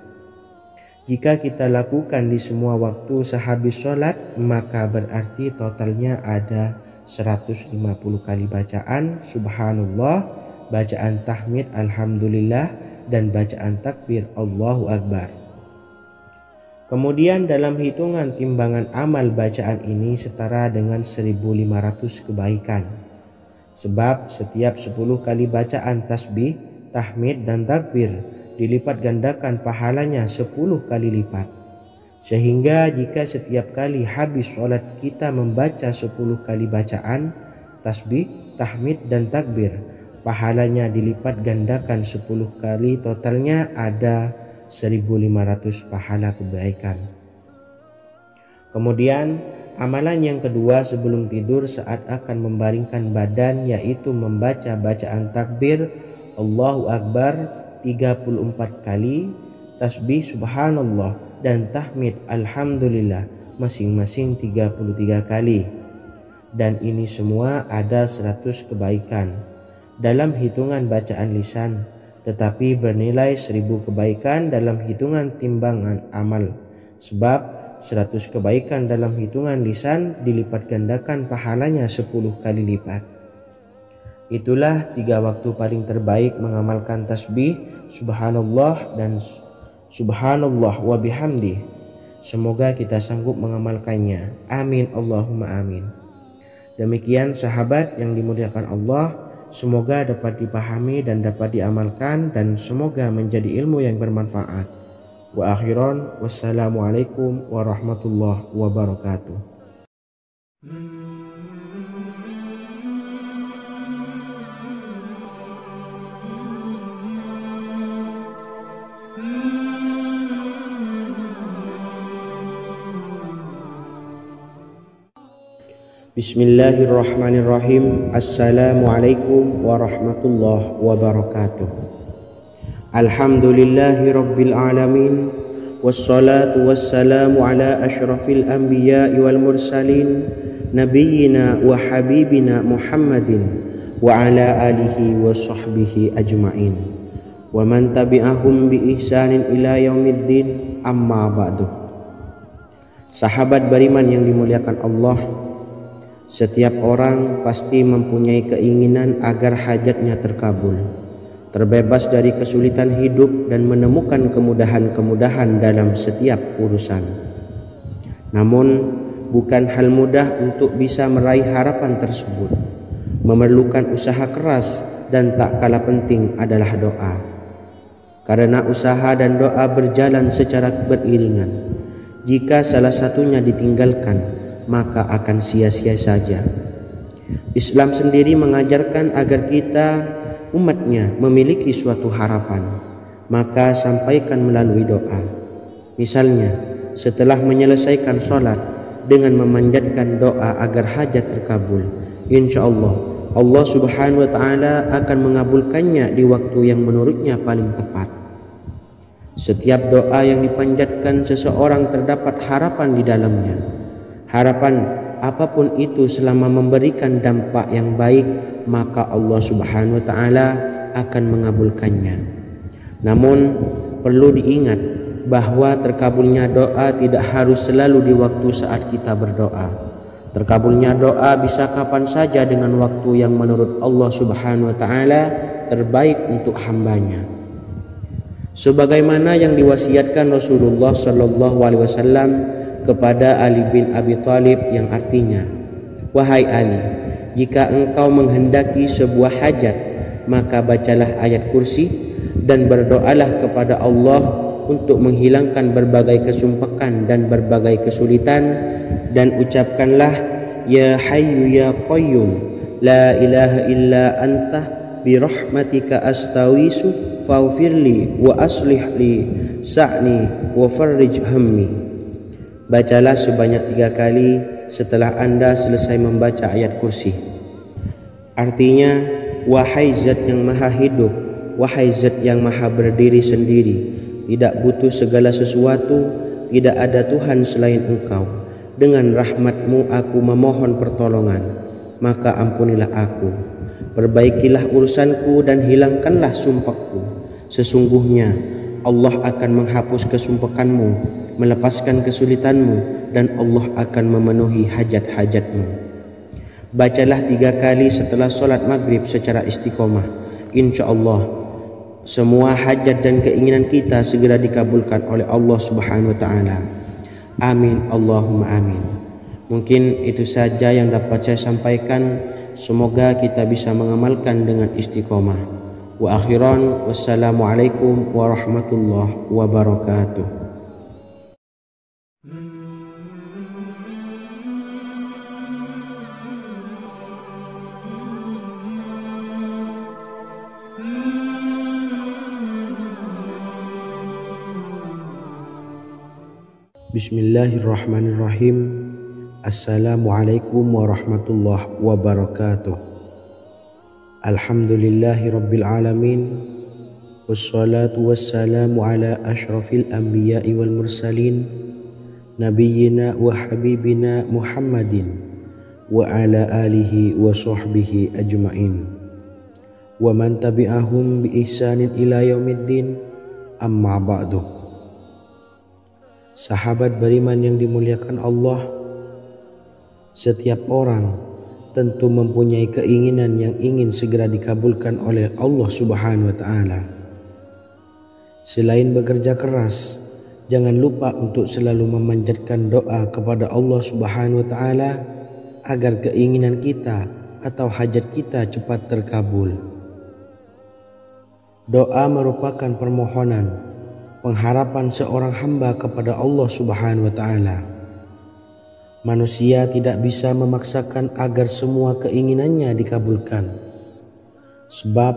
Jika kita lakukan di semua waktu sehabis sholat, maka berarti totalnya ada 150 kali bacaan Subhanallah, bacaan tahmid Alhamdulillah, dan bacaan takbir Allahu Akbar. Kemudian dalam hitungan timbangan amal bacaan ini setara dengan 1500 kebaikan. Sebab setiap 10 kali bacaan tasbih, tahmid, dan takbir dilipat gandakan pahalanya 10 kali lipat. Sehingga jika setiap kali habis sholat kita membaca 10 kali bacaan tasbih, tahmid, dan takbir, pahalanya dilipat gandakan 10 kali, totalnya ada 1500 pahala kebaikan. Kemudian amalan yang kedua sebelum tidur saat akan membaringkan badan, yaitu membaca bacaan takbir Allahu Akbar 34 kali, tasbih Subhanallah, dan tahmid Alhamdulillah masing-masing 33 kali. Dan ini semua ada 100 kebaikan dalam hitungan bacaan lisan, tetapi bernilai 1000 kebaikan dalam hitungan timbangan amal. Sebab 100 kebaikan dalam hitungan lisan dilipat gandakan pahalanya 10 kali lipat. Itulah 3 waktu paling terbaik mengamalkan tasbih Subhanallah dan Subhanallah wa bihamdih. Semoga kita sanggup mengamalkannya. Amin Allahumma amin. Demikian sahabat yang dimuliakan Allah, semoga dapat dipahami dan dapat diamalkan, dan semoga menjadi ilmu yang bermanfaat. Wa akhiran, wassalamualaikum warahmatullahi wabarakatuh. Mm-hmm. Bismillahirrahmanirrahim. Assalamualaikum warahmatullahi wabarakatuh. Alhamdulillahi rabbil alamin. Wassalatu wassalamu ala ashrafil anbiya'i wal mursalin, nabiyyina wa habibina Muhammadin wa ala alihi wa sahbihi ajma'in, wa man tabi'ahum bi ihsanin ila yaumiddin, amma ba'du. Sahabat beriman yang dimuliakan Allah, setiap orang pasti mempunyai keinginan agar hajatnya terkabul, terbebas dari kesulitan hidup dan menemukan kemudahan-kemudahan dalam setiap urusan. Namun, bukan hal mudah untuk bisa meraih harapan tersebut. Memerlukan usaha keras dan tak kalah penting adalah doa. Karena usaha dan doa berjalan secara beriringan. Jika salah satunya ditinggalkan, maka akan sia-sia saja. Islam sendiri mengajarkan agar kita umatnya memiliki suatu harapan, maka sampaikan melalui doa. Misalnya, setelah menyelesaikan sholat dengan memanjatkan doa agar hajat terkabul, insya Allah Allah subhanahu wa ta'ala akan mengabulkannya di waktu yang menurutnya paling tepat. Setiap doa yang dipanjatkan seseorang terdapat harapan di dalamnya. Harapan apapun itu selama memberikan dampak yang baik, maka Allah subhanahu wa ta'ala akan mengabulkannya. Namun perlu diingat bahwa terkabulnya doa tidak harus selalu di waktu saat kita berdoa. Terkabulnya doa bisa kapan saja dengan waktu yang menurut Allah subhanahu wa ta'ala terbaik untuk hambanya. Sebagaimana yang diwasiatkan Rasulullah sallallahu alaihi wasallam kepada Ali bin Abi Thalib, yang artinya, wahai Ali, jika engkau menghendaki sebuah hajat, maka bacalah ayat kursi dan berdoalah kepada Allah untuk menghilangkan berbagai kesumpakan dan berbagai kesulitan, dan ucapkanlah, ya hayyu ya qayyum la ilaha illa anta birahmatika astawisu faghfirli wa aslih li sa'ni wa farrij hammi. Bacalah sebanyak 3 kali setelah Anda selesai membaca ayat kursi. Artinya, wahai zat yang maha hidup, wahai zat yang maha berdiri sendiri, tidak butuh segala sesuatu, tidak ada Tuhan selain Engkau. Dengan rahmat-Mu aku memohon pertolongan, maka ampunilah aku. Perbaikilah urusanku dan hilangkanlah sumpahku. Sesungguhnya Allah akan menghapus kesumpahanmu, melepaskan kesulitanmu, dan Allah akan memenuhi hajat-hajatmu. Bacalah 3 kali setelah sholat maghrib secara istiqomah. Insya Allah semua hajat dan keinginan kita segera dikabulkan oleh Allah subhanahu wa ta'ala. Amin Allahumma amin. Mungkin itu saja yang dapat saya sampaikan. Semoga kita bisa mengamalkan dengan istiqomah. Wa akhiran, wassalamualaikum warahmatullahi wabarakatuh. Bismillahirrahmanirrahim. Assalamualaikum warahmatullahi wabarakatuh. Alhamdulillahi rabbil alamin. Wassalatu wassalamu ala ashrafil anbiya'i wal mursalin, nabiyyina wa habibina Muhammadin wa ala alihi wa sahbihi ajma'in, wa man tabi'ahum bi ihsanin ila yaumiddin, amma ba'du. Sahabat beriman yang dimuliakan Allah, setiap orang tentu mempunyai keinginan yang ingin segera dikabulkan oleh Allah subhanahu wa ta'ala. Selain bekerja keras, jangan lupa untuk selalu memanjatkan doa kepada Allah subhanahu wa ta'ala agar keinginan kita atau hajat kita cepat terkabul. Doa merupakan permohonan, pengharapan seorang hamba kepada Allah subhanahu wa ta'ala. Manusia tidak bisa memaksakan agar semua keinginannya dikabulkan, sebab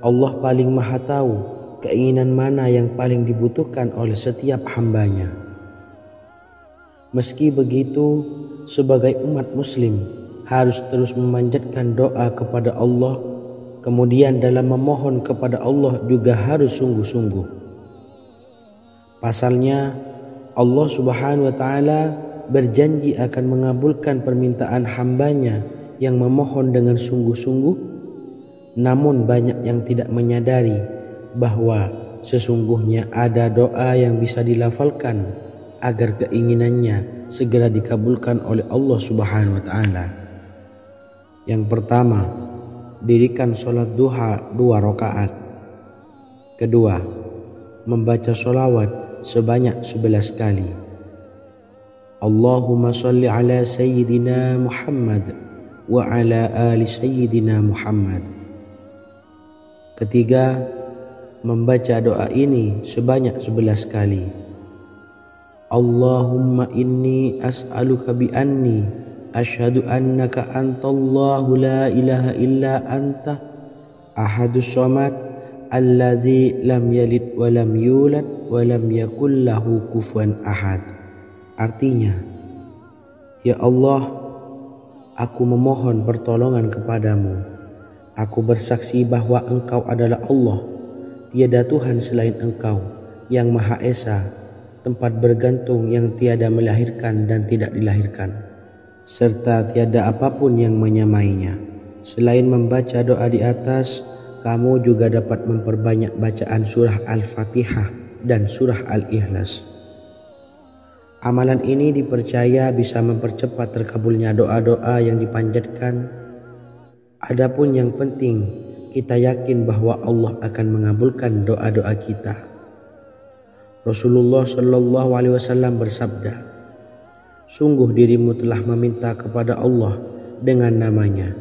Allah paling maha tahu keinginan mana yang paling dibutuhkan oleh setiap hambanya. Meski begitu, sebagai umat muslim, harus terus memanjatkan doa kepada Allah. Kemudian dalam memohon kepada Allah juga harus sungguh-sungguh. Pasalnya Allah Subhanahu wa Ta'ala berjanji akan mengabulkan permintaan hambanya yang memohon dengan sungguh-sungguh. Namun banyak yang tidak menyadari bahwa sesungguhnya ada doa yang bisa dilafalkan agar keinginannya segera dikabulkan oleh Allah Subhanahu wa Ta'ala. Yang pertama, dirikan sholat duha 2 rakaat. Kedua, membaca sholawat sebanyak 11 kali. Allahumma sholli ala sayyidina Muhammad wa ala ali sayyidina Muhammad. Ketiga, membaca doa ini sebanyak 11 kali. Allahumma inni as'aluka bi anni asyhadu annaka antallahu la ilaha illa anta ahadus samad allazi lam yalid wa lam yulad wa lam yakul lahu kufuwan ahad. Artinya, ya Allah, aku memohon pertolongan kepadamu. Aku bersaksi bahwa Engkau adalah Allah, tiada Tuhan selain Engkau yang Maha Esa, tempat bergantung yang tiada melahirkan dan tidak dilahirkan, serta tiada apapun yang menyamainya. Selain membaca doa di atas, kamu juga dapat memperbanyak bacaan surah Al-Fatihah dan surah Al-Ikhlas. Amalan ini dipercaya bisa mempercepat terkabulnya doa-doa yang dipanjatkan. Adapun yang penting, kita yakin bahwa Allah akan mengabulkan doa-doa kita. Rasulullah Shallallahu Alaihi Wasallam bersabda, sungguh dirimu telah meminta kepada Allah dengan namanya,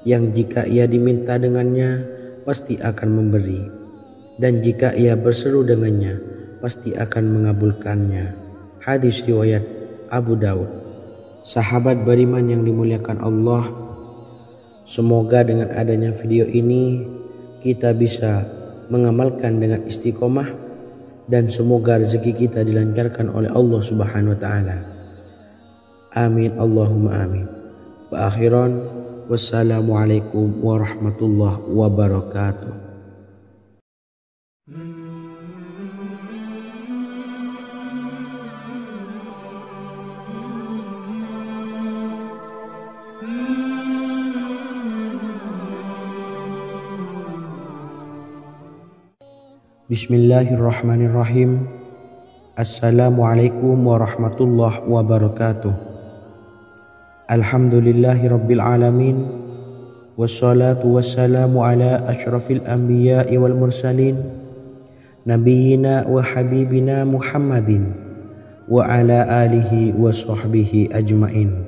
yang jika ia diminta dengannya pasti akan memberi, dan jika ia berseru dengannya pasti akan mengabulkannya. Hadis riwayat Abu Dawud. Sahabat beriman yang dimuliakan Allah, semoga dengan adanya video ini kita bisa mengamalkan dengan istiqomah, dan semoga rezeki kita dilancarkan oleh Allah Subhanahu wa Ta'ala. Amin Allahumma amin. Wa akhiran, wassalamualaikum warahmatullahi wabarakatuh. Bismillahirrahmanirrahim. Assalamualaikum warahmatullahi wabarakatuh. Alhamdulillahi rabbil alamin. Wassalatu wassalamu ala ashrafil anbiya'i wal mursalin, nabiyyina wa habibina Muhammadin wa ala alihi wa sahbihi ajmain,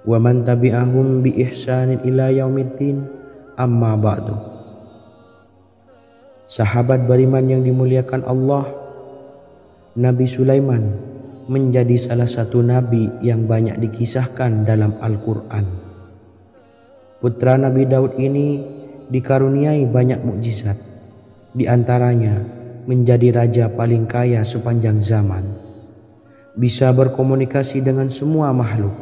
wa man tabi'ahum bi ihsanin ila yaumiddin, amma ba'du. Sahabat beriman yang dimuliakan Allah, Nabi Sulaiman menjadi salah satu nabi yang banyak dikisahkan dalam Al-Quran. Putra Nabi Daud ini dikaruniai banyak mukjizat, di antaranya menjadi raja paling kaya sepanjang zaman, bisa berkomunikasi dengan semua makhluk,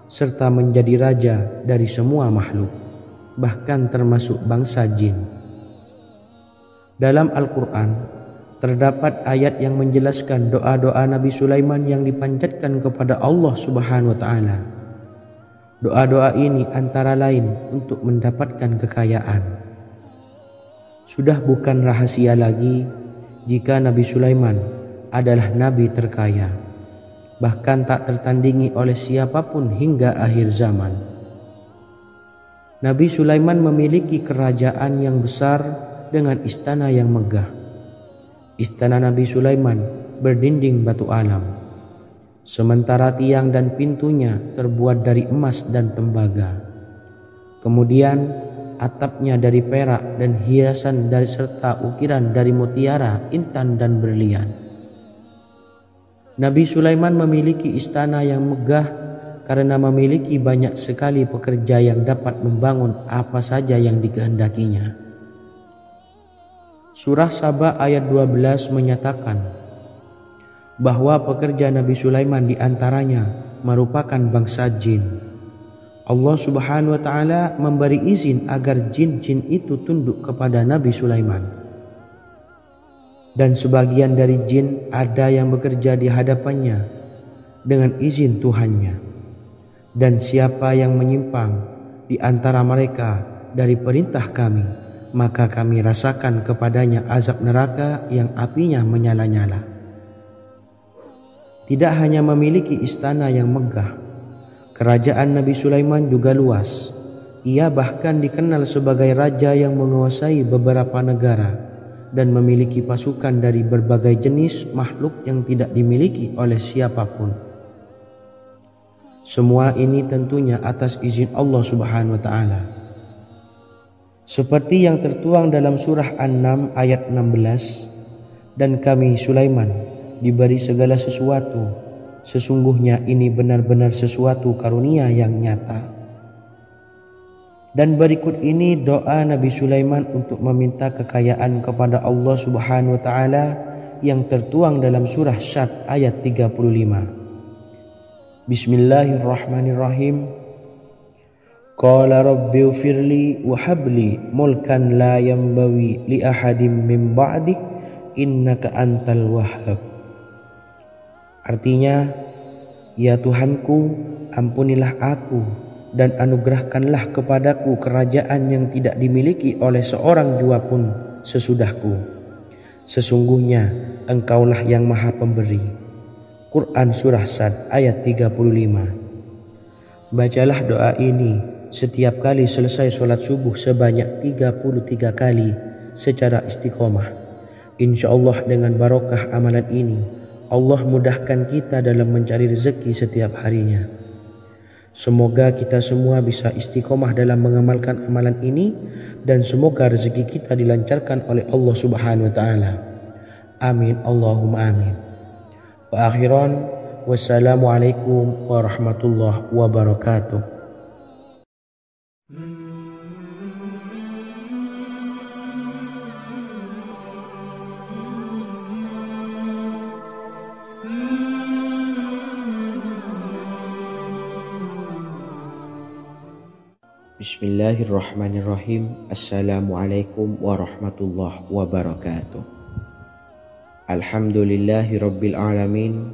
serta menjadi raja dari semua makhluk, bahkan termasuk bangsa jin. Dalam Al-Quran terdapat ayat yang menjelaskan doa-doa Nabi Sulaiman yang dipanjatkan kepada Allah Subhanahu wa Ta'ala. Doa-doa ini antara lain untuk mendapatkan kekayaan. Sudah bukan rahasia lagi jika Nabi Sulaiman adalah nabi terkaya, bahkan tak tertandingi oleh siapapun hingga akhir zaman. Nabi Sulaiman memiliki kerajaan yang besar dengan istana yang megah. Istana Nabi Sulaiman berdinding batu alam, sementara tiang dan pintunya terbuat dari emas dan tembaga. Kemudian atapnya dari perak dan hiasan dari serta ukiran dari mutiara, intan dan berlian. Nabi Sulaiman memiliki istana yang megah karena memiliki banyak sekali pekerja yang dapat membangun apa saja yang dikehendakinya. Surah Saba ayat 12 menyatakan bahwa pekerja Nabi Sulaiman diantaranya merupakan bangsa jin. Allah Subhanahu wa taala memberi izin agar jin-jin itu tunduk kepada Nabi Sulaiman. Dan sebagian dari jin ada yang bekerja di hadapannya dengan izin Tuhannya. Dan siapa yang menyimpang di antara mereka dari perintah kami, maka kami rasakan kepadanya azab neraka yang apinya menyala-nyala. Tidak hanya memiliki istana yang megah, kerajaan Nabi Sulaiman juga luas. Ia bahkan dikenal sebagai raja yang menguasai beberapa negara dan memiliki pasukan dari berbagai jenis makhluk yang tidak dimiliki oleh siapapun. Semua ini tentunya atas izin Allah Subhanahu wa taala. Seperti yang tertuang dalam surah An-Naml ayat 16, dan kami Sulaiman diberi segala sesuatu, sesungguhnya ini benar-benar sesuatu karunia yang nyata. Dan berikut ini doa Nabi Sulaiman untuk meminta kekayaan kepada Allah Subhanahu wa taala yang tertuang dalam surah Syad ayat 35. Bismillahirrahmanirrahim. Qala rabbi ighfirli wa habli mulkan la yanbawi li ahadim min ba'di innaka antal wahhab. Artinya, ya Tuhanku, ampunilah aku dan anugerahkanlah kepadaku kerajaan yang tidak dimiliki oleh seorang jua pun sesudahku. Sesungguhnya Engkaulah yang Maha Pemberi. Quran Surah Sad ayat 35. Bacalah doa ini setiap kali selesai sholat subuh sebanyak 33 kali secara istiqomah. Insya Allah dengan barokah amalan ini, Allah mudahkan kita dalam mencari rezeki setiap harinya. Semoga kita semua bisa istiqomah dalam mengamalkan amalan ini, dan semoga rezeki kita dilancarkan oleh Allah Subhanahu wa taala. Amin Allahumma amin. Wa akhiran, wassalamualaikum warahmatullahi wabarakatuh. Bismillahirrahmanirrahim. Assalamualaikum warahmatullahi wabarakatuh. Alhamdulillahi rabbil alamin.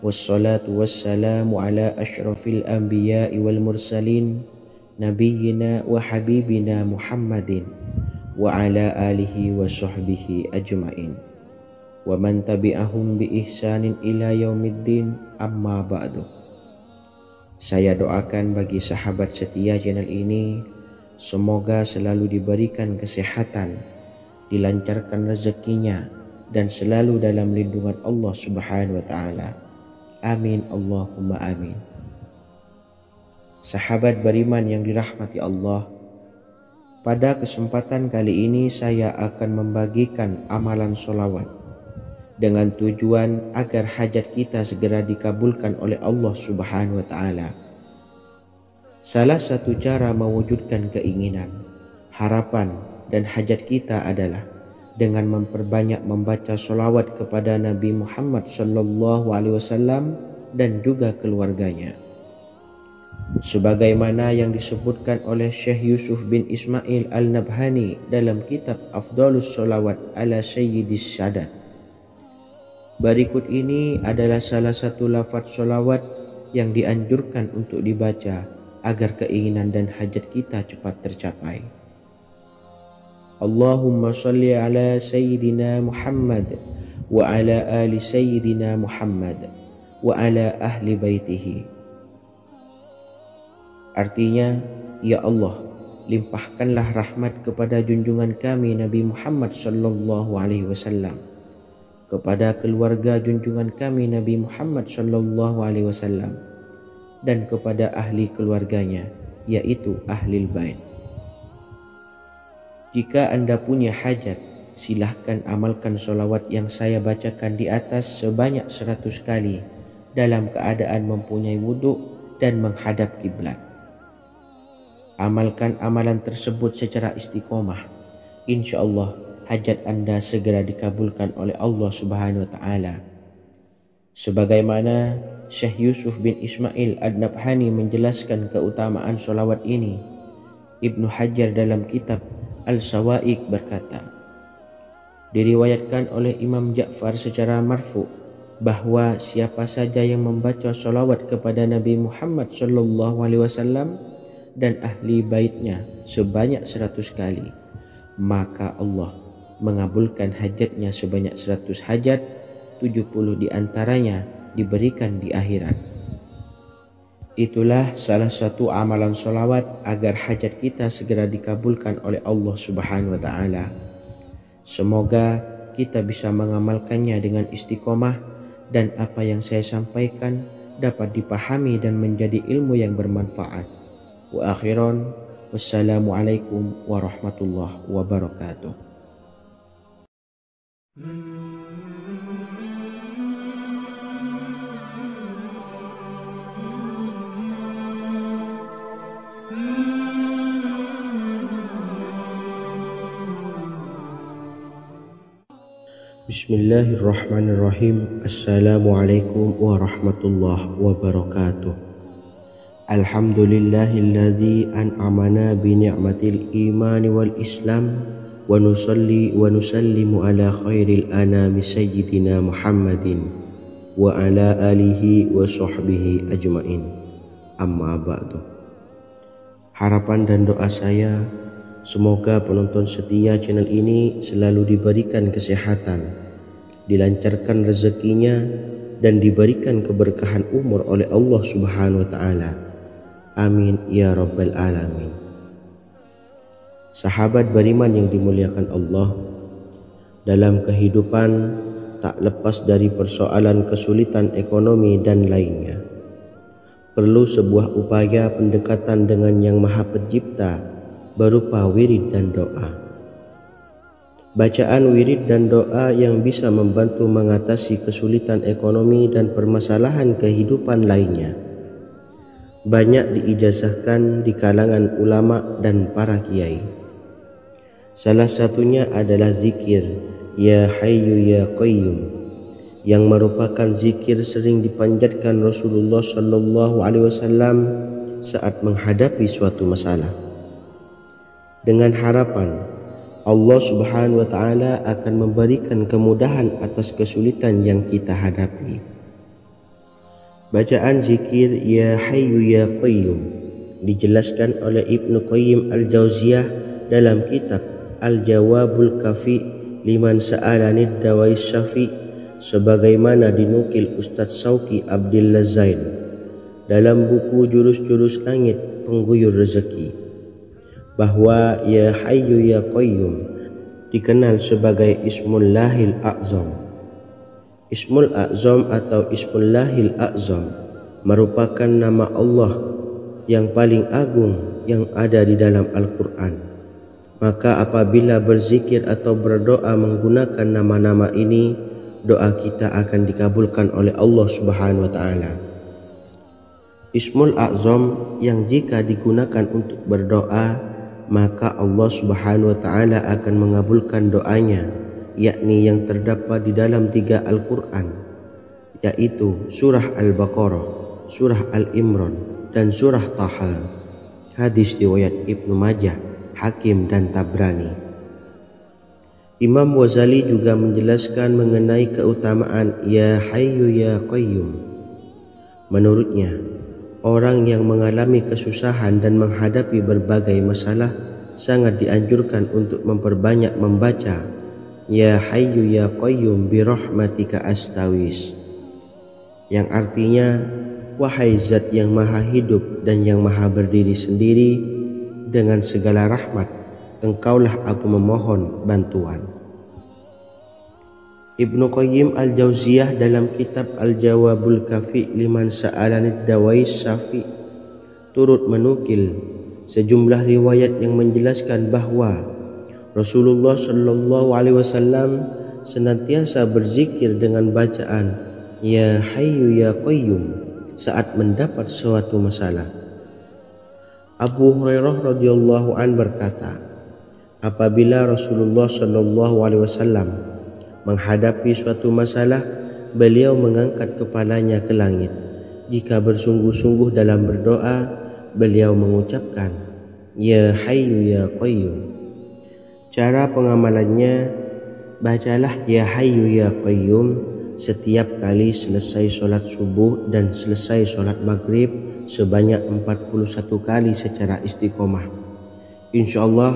Wassalatu wassalamu ala ashrafil anbiya'i wal mursalin, nabiyyina wa habibina Muhammadin wa ala alihi wa sahbihi ajma'in wa man tabi'ahum bi ihsanin ila yaumiddin, amma ba'du. Saya doakan bagi sahabat setia channel ini, semoga selalu diberikan kesehatan, dilancarkan rezekinya, dan selalu dalam lindungan Allah Subhanahu wa taala. Amin Allahumma amin. Sahabat beriman yang dirahmati Allah, pada kesempatan kali ini saya akan membagikan amalan sholawat dengan tujuan agar hajat kita segera dikabulkan oleh Allah Subhanahu wa taala. Salah satu cara mewujudkan keinginan, harapan, dan hajat kita adalah dengan memperbanyak membaca sholawat kepada Nabi Muhammad SAW dan juga keluarganya. Sebagaimana yang disebutkan oleh Syekh Yusuf bin Ismail Al-Nabhani dalam kitab Afdhalus Sholawat ala Sayyidis Sadat. Berikut ini adalah salah satu lafaz sholawat yang dianjurkan untuk dibaca agar keinginan dan hajat kita cepat tercapai. Allahumma salli ala Sayyidina Muhammad wa ala ali Sayyidina Muhammad wa ala ahli baitihi. Artinya, ya Allah, limpahkanlah rahmat kepada junjungan kami Nabi Muhammad sallallahu alaihi wasallam, kepada keluarga junjungan kami Nabi Muhammad sallallahu alaihi wasallam, dan kepada ahli keluarganya, yaitu ahlil bait. Jika Anda punya hajat, silahkan amalkan sholawat yang saya bacakan di atas sebanyak 100 kali dalam keadaan mempunyai wudhu dan menghadap kiblat. Amalkan amalan tersebut secara istiqomah. Insya Allah hajat Anda segera dikabulkan oleh Allah Subhanahu wa taala. Sebagaimana Syekh Yusuf bin Ismail Ad-Nabhani menjelaskan keutamaan solawat ini. Ibnu Hajar dalam kitab Al-Sawa'iq berkata, diriwayatkan oleh Imam Ja'far secara marfu bahwa siapa saja yang membaca solawat kepada Nabi Muhammad SAW dan ahli baitnya sebanyak 100 kali, maka Allah mengabulkan hajatnya sebanyak 100 hajat, 70 diantaranya diberikan di akhirat. Itulah salah satu amalan solawat agar hajat kita segera dikabulkan oleh Allah Subhanahu wa Ta'ala. Semoga kita bisa mengamalkannya dengan istiqomah dan apa yang saya sampaikan dapat dipahami dan menjadi ilmu yang bermanfaat. Wa akhiran, wassalamualaikum warahmatullahi wabarakatuh. Bismillahirrahmanirrahim. Assalamualaikum warahmatullahi wabarakatuh. Alhamdulillahilladzi an'amana bi ni'matil imani wal islam wa nusalli wa nusallimu ala khairil anami sayyidina Muhammadin wa ala alihi wa sahbihi ajmain. Amma ba'du. Harapan dan doa saya, semoga penonton setia channel ini selalu diberikan kesehatan, dilancarkan rezekinya, dan diberikan keberkahan umur oleh Allah Subhanahu wa Ta'ala. Amin ya rabbal alamin. Sahabat beriman yang dimuliakan Allah, dalam kehidupan tak lepas dari persoalan kesulitan ekonomi dan lainnya. Perlu sebuah upaya pendekatan dengan Yang Maha Pencipta berupa wirid dan doa. Bacaan wirid dan doa yang bisa membantu mengatasi kesulitan ekonomi dan permasalahan kehidupan lainnya banyak diijazahkan di kalangan ulama dan para kiai. Salah satunya adalah zikir Ya Hayyu Ya Qayyum, yang merupakan zikir sering dipanjatkan Rasulullah SAW saat menghadapi suatu masalah, dengan harapan Allah Subhanahu wa Ta'ala akan memberikan kemudahan atas kesulitan yang kita hadapi. Bacaan zikir Ya Hayyu Ya Qayyum dijelaskan oleh Ibnu Qayyim Al-Jauziyah dalam kitab Al-Jawabul Kafi liman sa'alanid dawais syafi, sebagaimana dinukil Ustadz Sauki Abdillah Zain dalam buku Jurus-Jurus Langit Pengguyur Rezeki, bahwa Ya Hayyu Ya Qayyum dikenal sebagai Ismullahil A'zam. Ismul A'zam atau Ismullahil A'zam merupakan nama Allah yang paling agung yang ada di dalam Al-Quran. Maka apabila berzikir atau berdoa menggunakan nama-nama ini, doa kita akan dikabulkan oleh Allah Subhanahu wa Ta'ala. Ismul A'zam yang jika digunakan untuk berdoa, maka Allah Subhanahu wa Ta'ala akan mengabulkan doanya, yakni yang terdapat di dalam 3 Al-Quran, yaitu surah Al-Baqarah, surah Al-Imran, dan surah Taha. Hadis riwayat Ibnu Majah, Hakim, dan Tabrani. Imam Ghazali juga menjelaskan mengenai keutamaan Ya Hayyu Ya Qayyum. Menurutnya, orang yang mengalami kesusahan dan menghadapi berbagai masalah sangat dianjurkan untuk memperbanyak membaca Ya Hayyu Ya Qayyum bi rahmatika astawis, yang artinya wahai zat yang maha hidup dan yang maha berdiri sendiri, dengan segala rahmat engkaulah aku memohon bantuan. Ibnu Qayyim Al-Jauziyah dalam kitab Al-Jawabul Kafi liman sa'alanid dawais syafi turut menukil sejumlah riwayat yang menjelaskan bahwa Rasulullah SAW senantiasa berzikir dengan bacaan Ya Hayyu Ya Qayyum saat mendapat suatu masalah. Abu Hurairah radhiyallahu an berkata, apabila Rasulullah SAW menghadapi suatu masalah, beliau mengangkat kepalanya ke langit jika bersungguh-sungguh dalam berdoa, beliau mengucapkan, Ya Hayyu Ya Qayyum. Cara pengamalannya, bacalah Ya Hayyu Ya Qayyum setiap kali selesai sholat subuh dan selesai sholat maghrib sebanyak 41 kali secara istiqomah. InsyaAllah,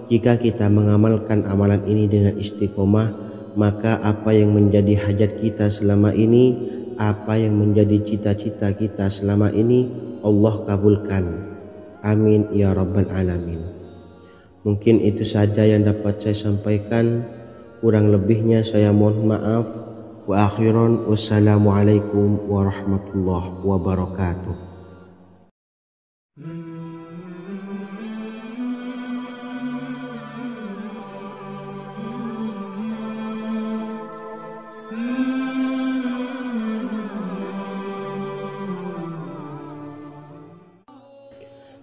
jika kita mengamalkan amalan ini dengan istiqomah, maka apa yang menjadi hajat kita selama ini, apa yang menjadi cita-cita kita selama ini, Allah kabulkan. Amin ya rabbal alamin. Mungkin itu saja yang dapat saya sampaikan. Kurang lebihnya saya mohon maaf. Wa akhiran, wassalamualaikum warahmatullahi wabarakatuh.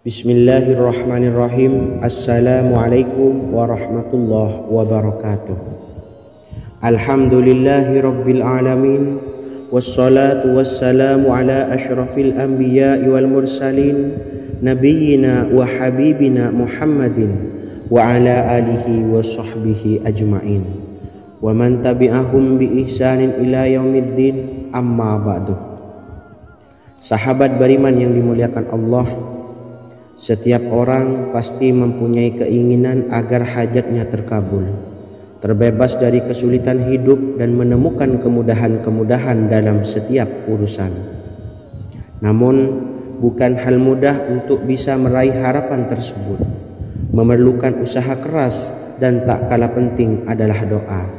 Bismillahirrahmanirrahim. Assalamualaikum warahmatullahi wabarakatuh. Alhamdulillahi rabbil alamin. Wassalatu wassalamu ala ashrafil anbiya'i wal mursalin, nabiyyina wa habibina Muhammadin wa ala alihi wa sahbihi ajma'in, wa man tabi'ahum bi ihsanin ila yaumiddin, amma ba'du. Sahabat beriman yang dimuliakan Allah, setiap orang pasti mempunyai keinginan agar hajatnya terkabul, terbebas dari kesulitan hidup dan menemukan kemudahan-kemudahan dalam setiap urusan. Namun, bukan hal mudah untuk bisa meraih harapan tersebut. Memerlukan usaha keras dan tak kalah penting adalah doa.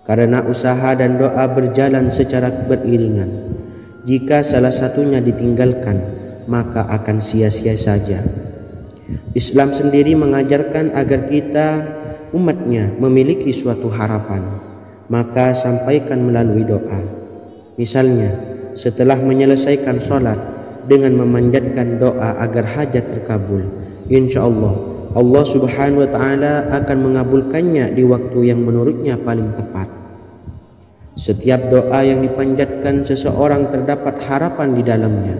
Karena usaha dan doa berjalan secara beriringan. Jika salah satunya ditinggalkan, maka akan sia-sia saja. Islam sendiri mengajarkan agar kita umatnya memiliki suatu harapan, maka sampaikan melalui doa. Misalnya, setelah menyelesaikan sholat dengan memanjatkan doa agar hajat terkabul, insyaallah Allah subhanahu wa ta'ala akan mengabulkannya di waktu yang menurutnya paling tepat. Setiap doa yang dipanjatkan seseorang terdapat harapan di dalamnya.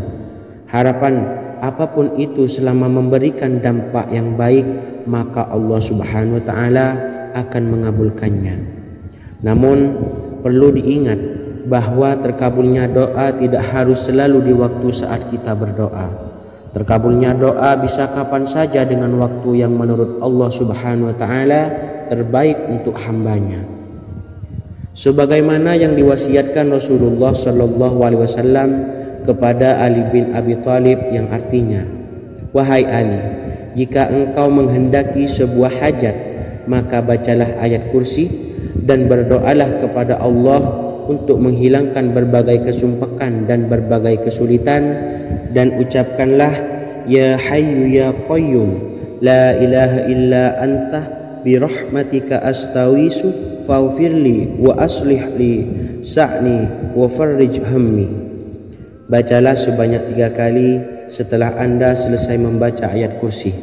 Harapan apapun itu selama memberikan dampak yang baik, maka Allah subhanahu wa ta'ala akan mengabulkannya. Namun perlu diingat bahwa terkabulnya doa tidak harus selalu di waktu saat kita berdoa. Terkabulnya doa bisa kapan saja dengan waktu yang menurut Allah subhanahu wa ta'ala terbaik untuk hambanya. Sebagaimana yang diwasiatkan Rasulullah sallallahu alaihi wasallam kepada Ali bin Abi Thalib, yang artinya, Wahai Ali, jika engkau menghendaki sebuah hajat, maka bacalah ayat kursi dan berdoalah kepada Allah untuk menghilangkan berbagai kesumpakan dan berbagai kesulitan, dan ucapkanlah Ya Hayyu Ya Qayyum, La ilaha illa anta birahmatika astawisu faghfirli wa aslih li sa'ni wa farrij hammi. Bacalah sebanyak 3 kali setelah Anda selesai membaca ayat kursi.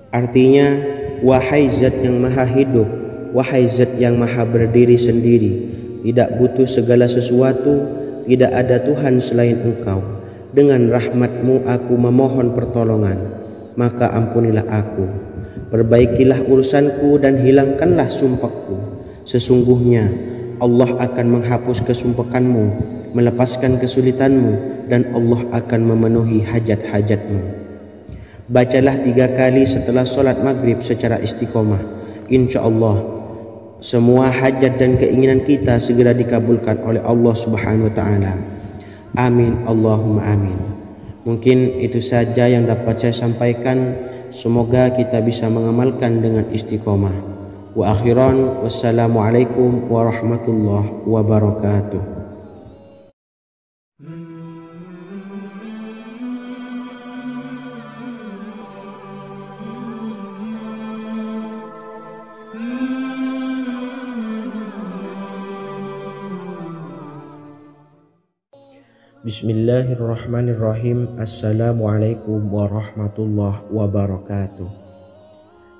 Artinya, wahai zat yang maha hidup, wahai zat yang maha berdiri sendiri, tidak butuh segala sesuatu, tidak ada Tuhan selain Engkau. Dengan rahmat-Mu aku memohon pertolongan, maka ampunilah aku. Perbaikilah urusanku dan hilangkanlah sumpahku. Sesungguhnya Allah akan menghapus kesumpahanmu, melepaskan kesulitanmu, dan Allah akan memenuhi hajat-hajatmu. Bacalah 3 kali setelah sholat maghrib secara istiqomah. InsyaAllah semua hajat dan keinginan kita segera dikabulkan oleh Allah subhanahu wa ta'ala. Amin Allahumma amin. Mungkin itu saja yang dapat saya sampaikan. Semoga kita bisa mengamalkan dengan istiqomah. Wa akhiran, wassalamualaikum warahmatullahi wabarakatuh. Bismillahirrahmanirrahim. Assalamualaikum warahmatullahi wabarakatuh.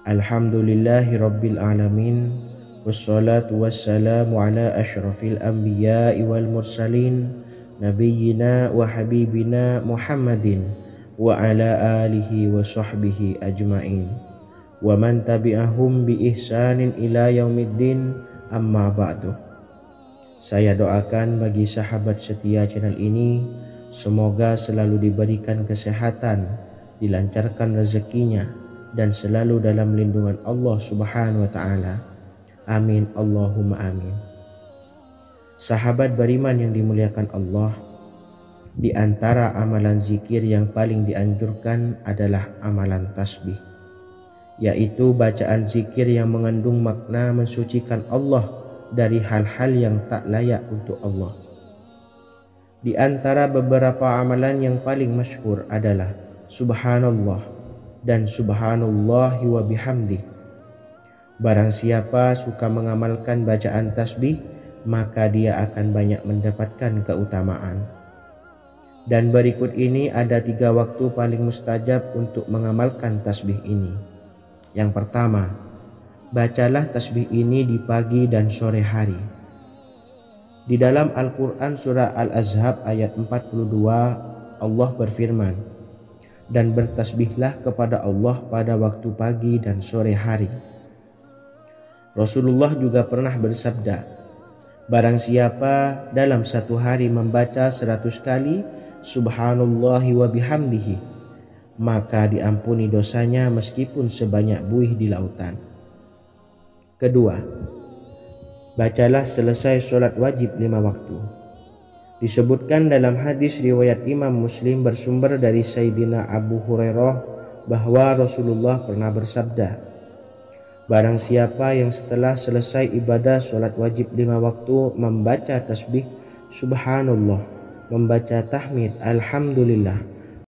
Alhamdulillahi rabbil alamin. Wassalatu wassalamu ala ashrafil anbiya'i wal mursalin, nabiyyina wa habibina Muhammadin wa ala alihi wa sahbihi ajma'in wa man tabi'ahum bi ihsanin ila yaumiddin, amma ba'du. Saya doakan bagi sahabat setia channel ini, semoga selalu diberikan kesehatan, dilancarkan rezekinya, dan selalu dalam lindungan Allah Subhanahu wa ta'ala. Amin Allahumma amin. Sahabat beriman yang dimuliakan Allah, di antara amalan zikir yang paling dianjurkan adalah amalan tasbih, yaitu bacaan zikir yang mengandung makna mensucikan Allah dari hal-hal yang tak layak untuk Allah. Di antara beberapa amalan yang paling masyhur adalah Subhanallah dan Subhanallahi wa bihamdih. Barang siapa suka mengamalkan bacaan tasbih, maka dia akan banyak mendapatkan keutamaan. Dan berikut ini ada 3 waktu paling mustajab untuk mengamalkan tasbih ini. Yang pertama, bacalah tasbih ini di pagi dan sore hari. Di dalam Al-Quran surah Al-Ahzab ayat 42, Allah berfirman, dan bertasbihlah kepada Allah pada waktu pagi dan sore hari. Rasulullah juga pernah bersabda, barang siapa dalam satu hari membaca 100 kali Subhanallahi wa bihamdihi, maka diampuni dosanya meskipun sebanyak buih di lautan. Kedua, bacalah selesai sholat wajib 5 waktu. Disebutkan dalam hadis riwayat Imam Muslim bersumber dari Sayyidina Abu Hurairah bahwa Rasulullah pernah bersabda, barang siapa yang setelah selesai ibadah sholat wajib 5 waktu membaca tasbih Subhanallah, membaca tahmid Alhamdulillah,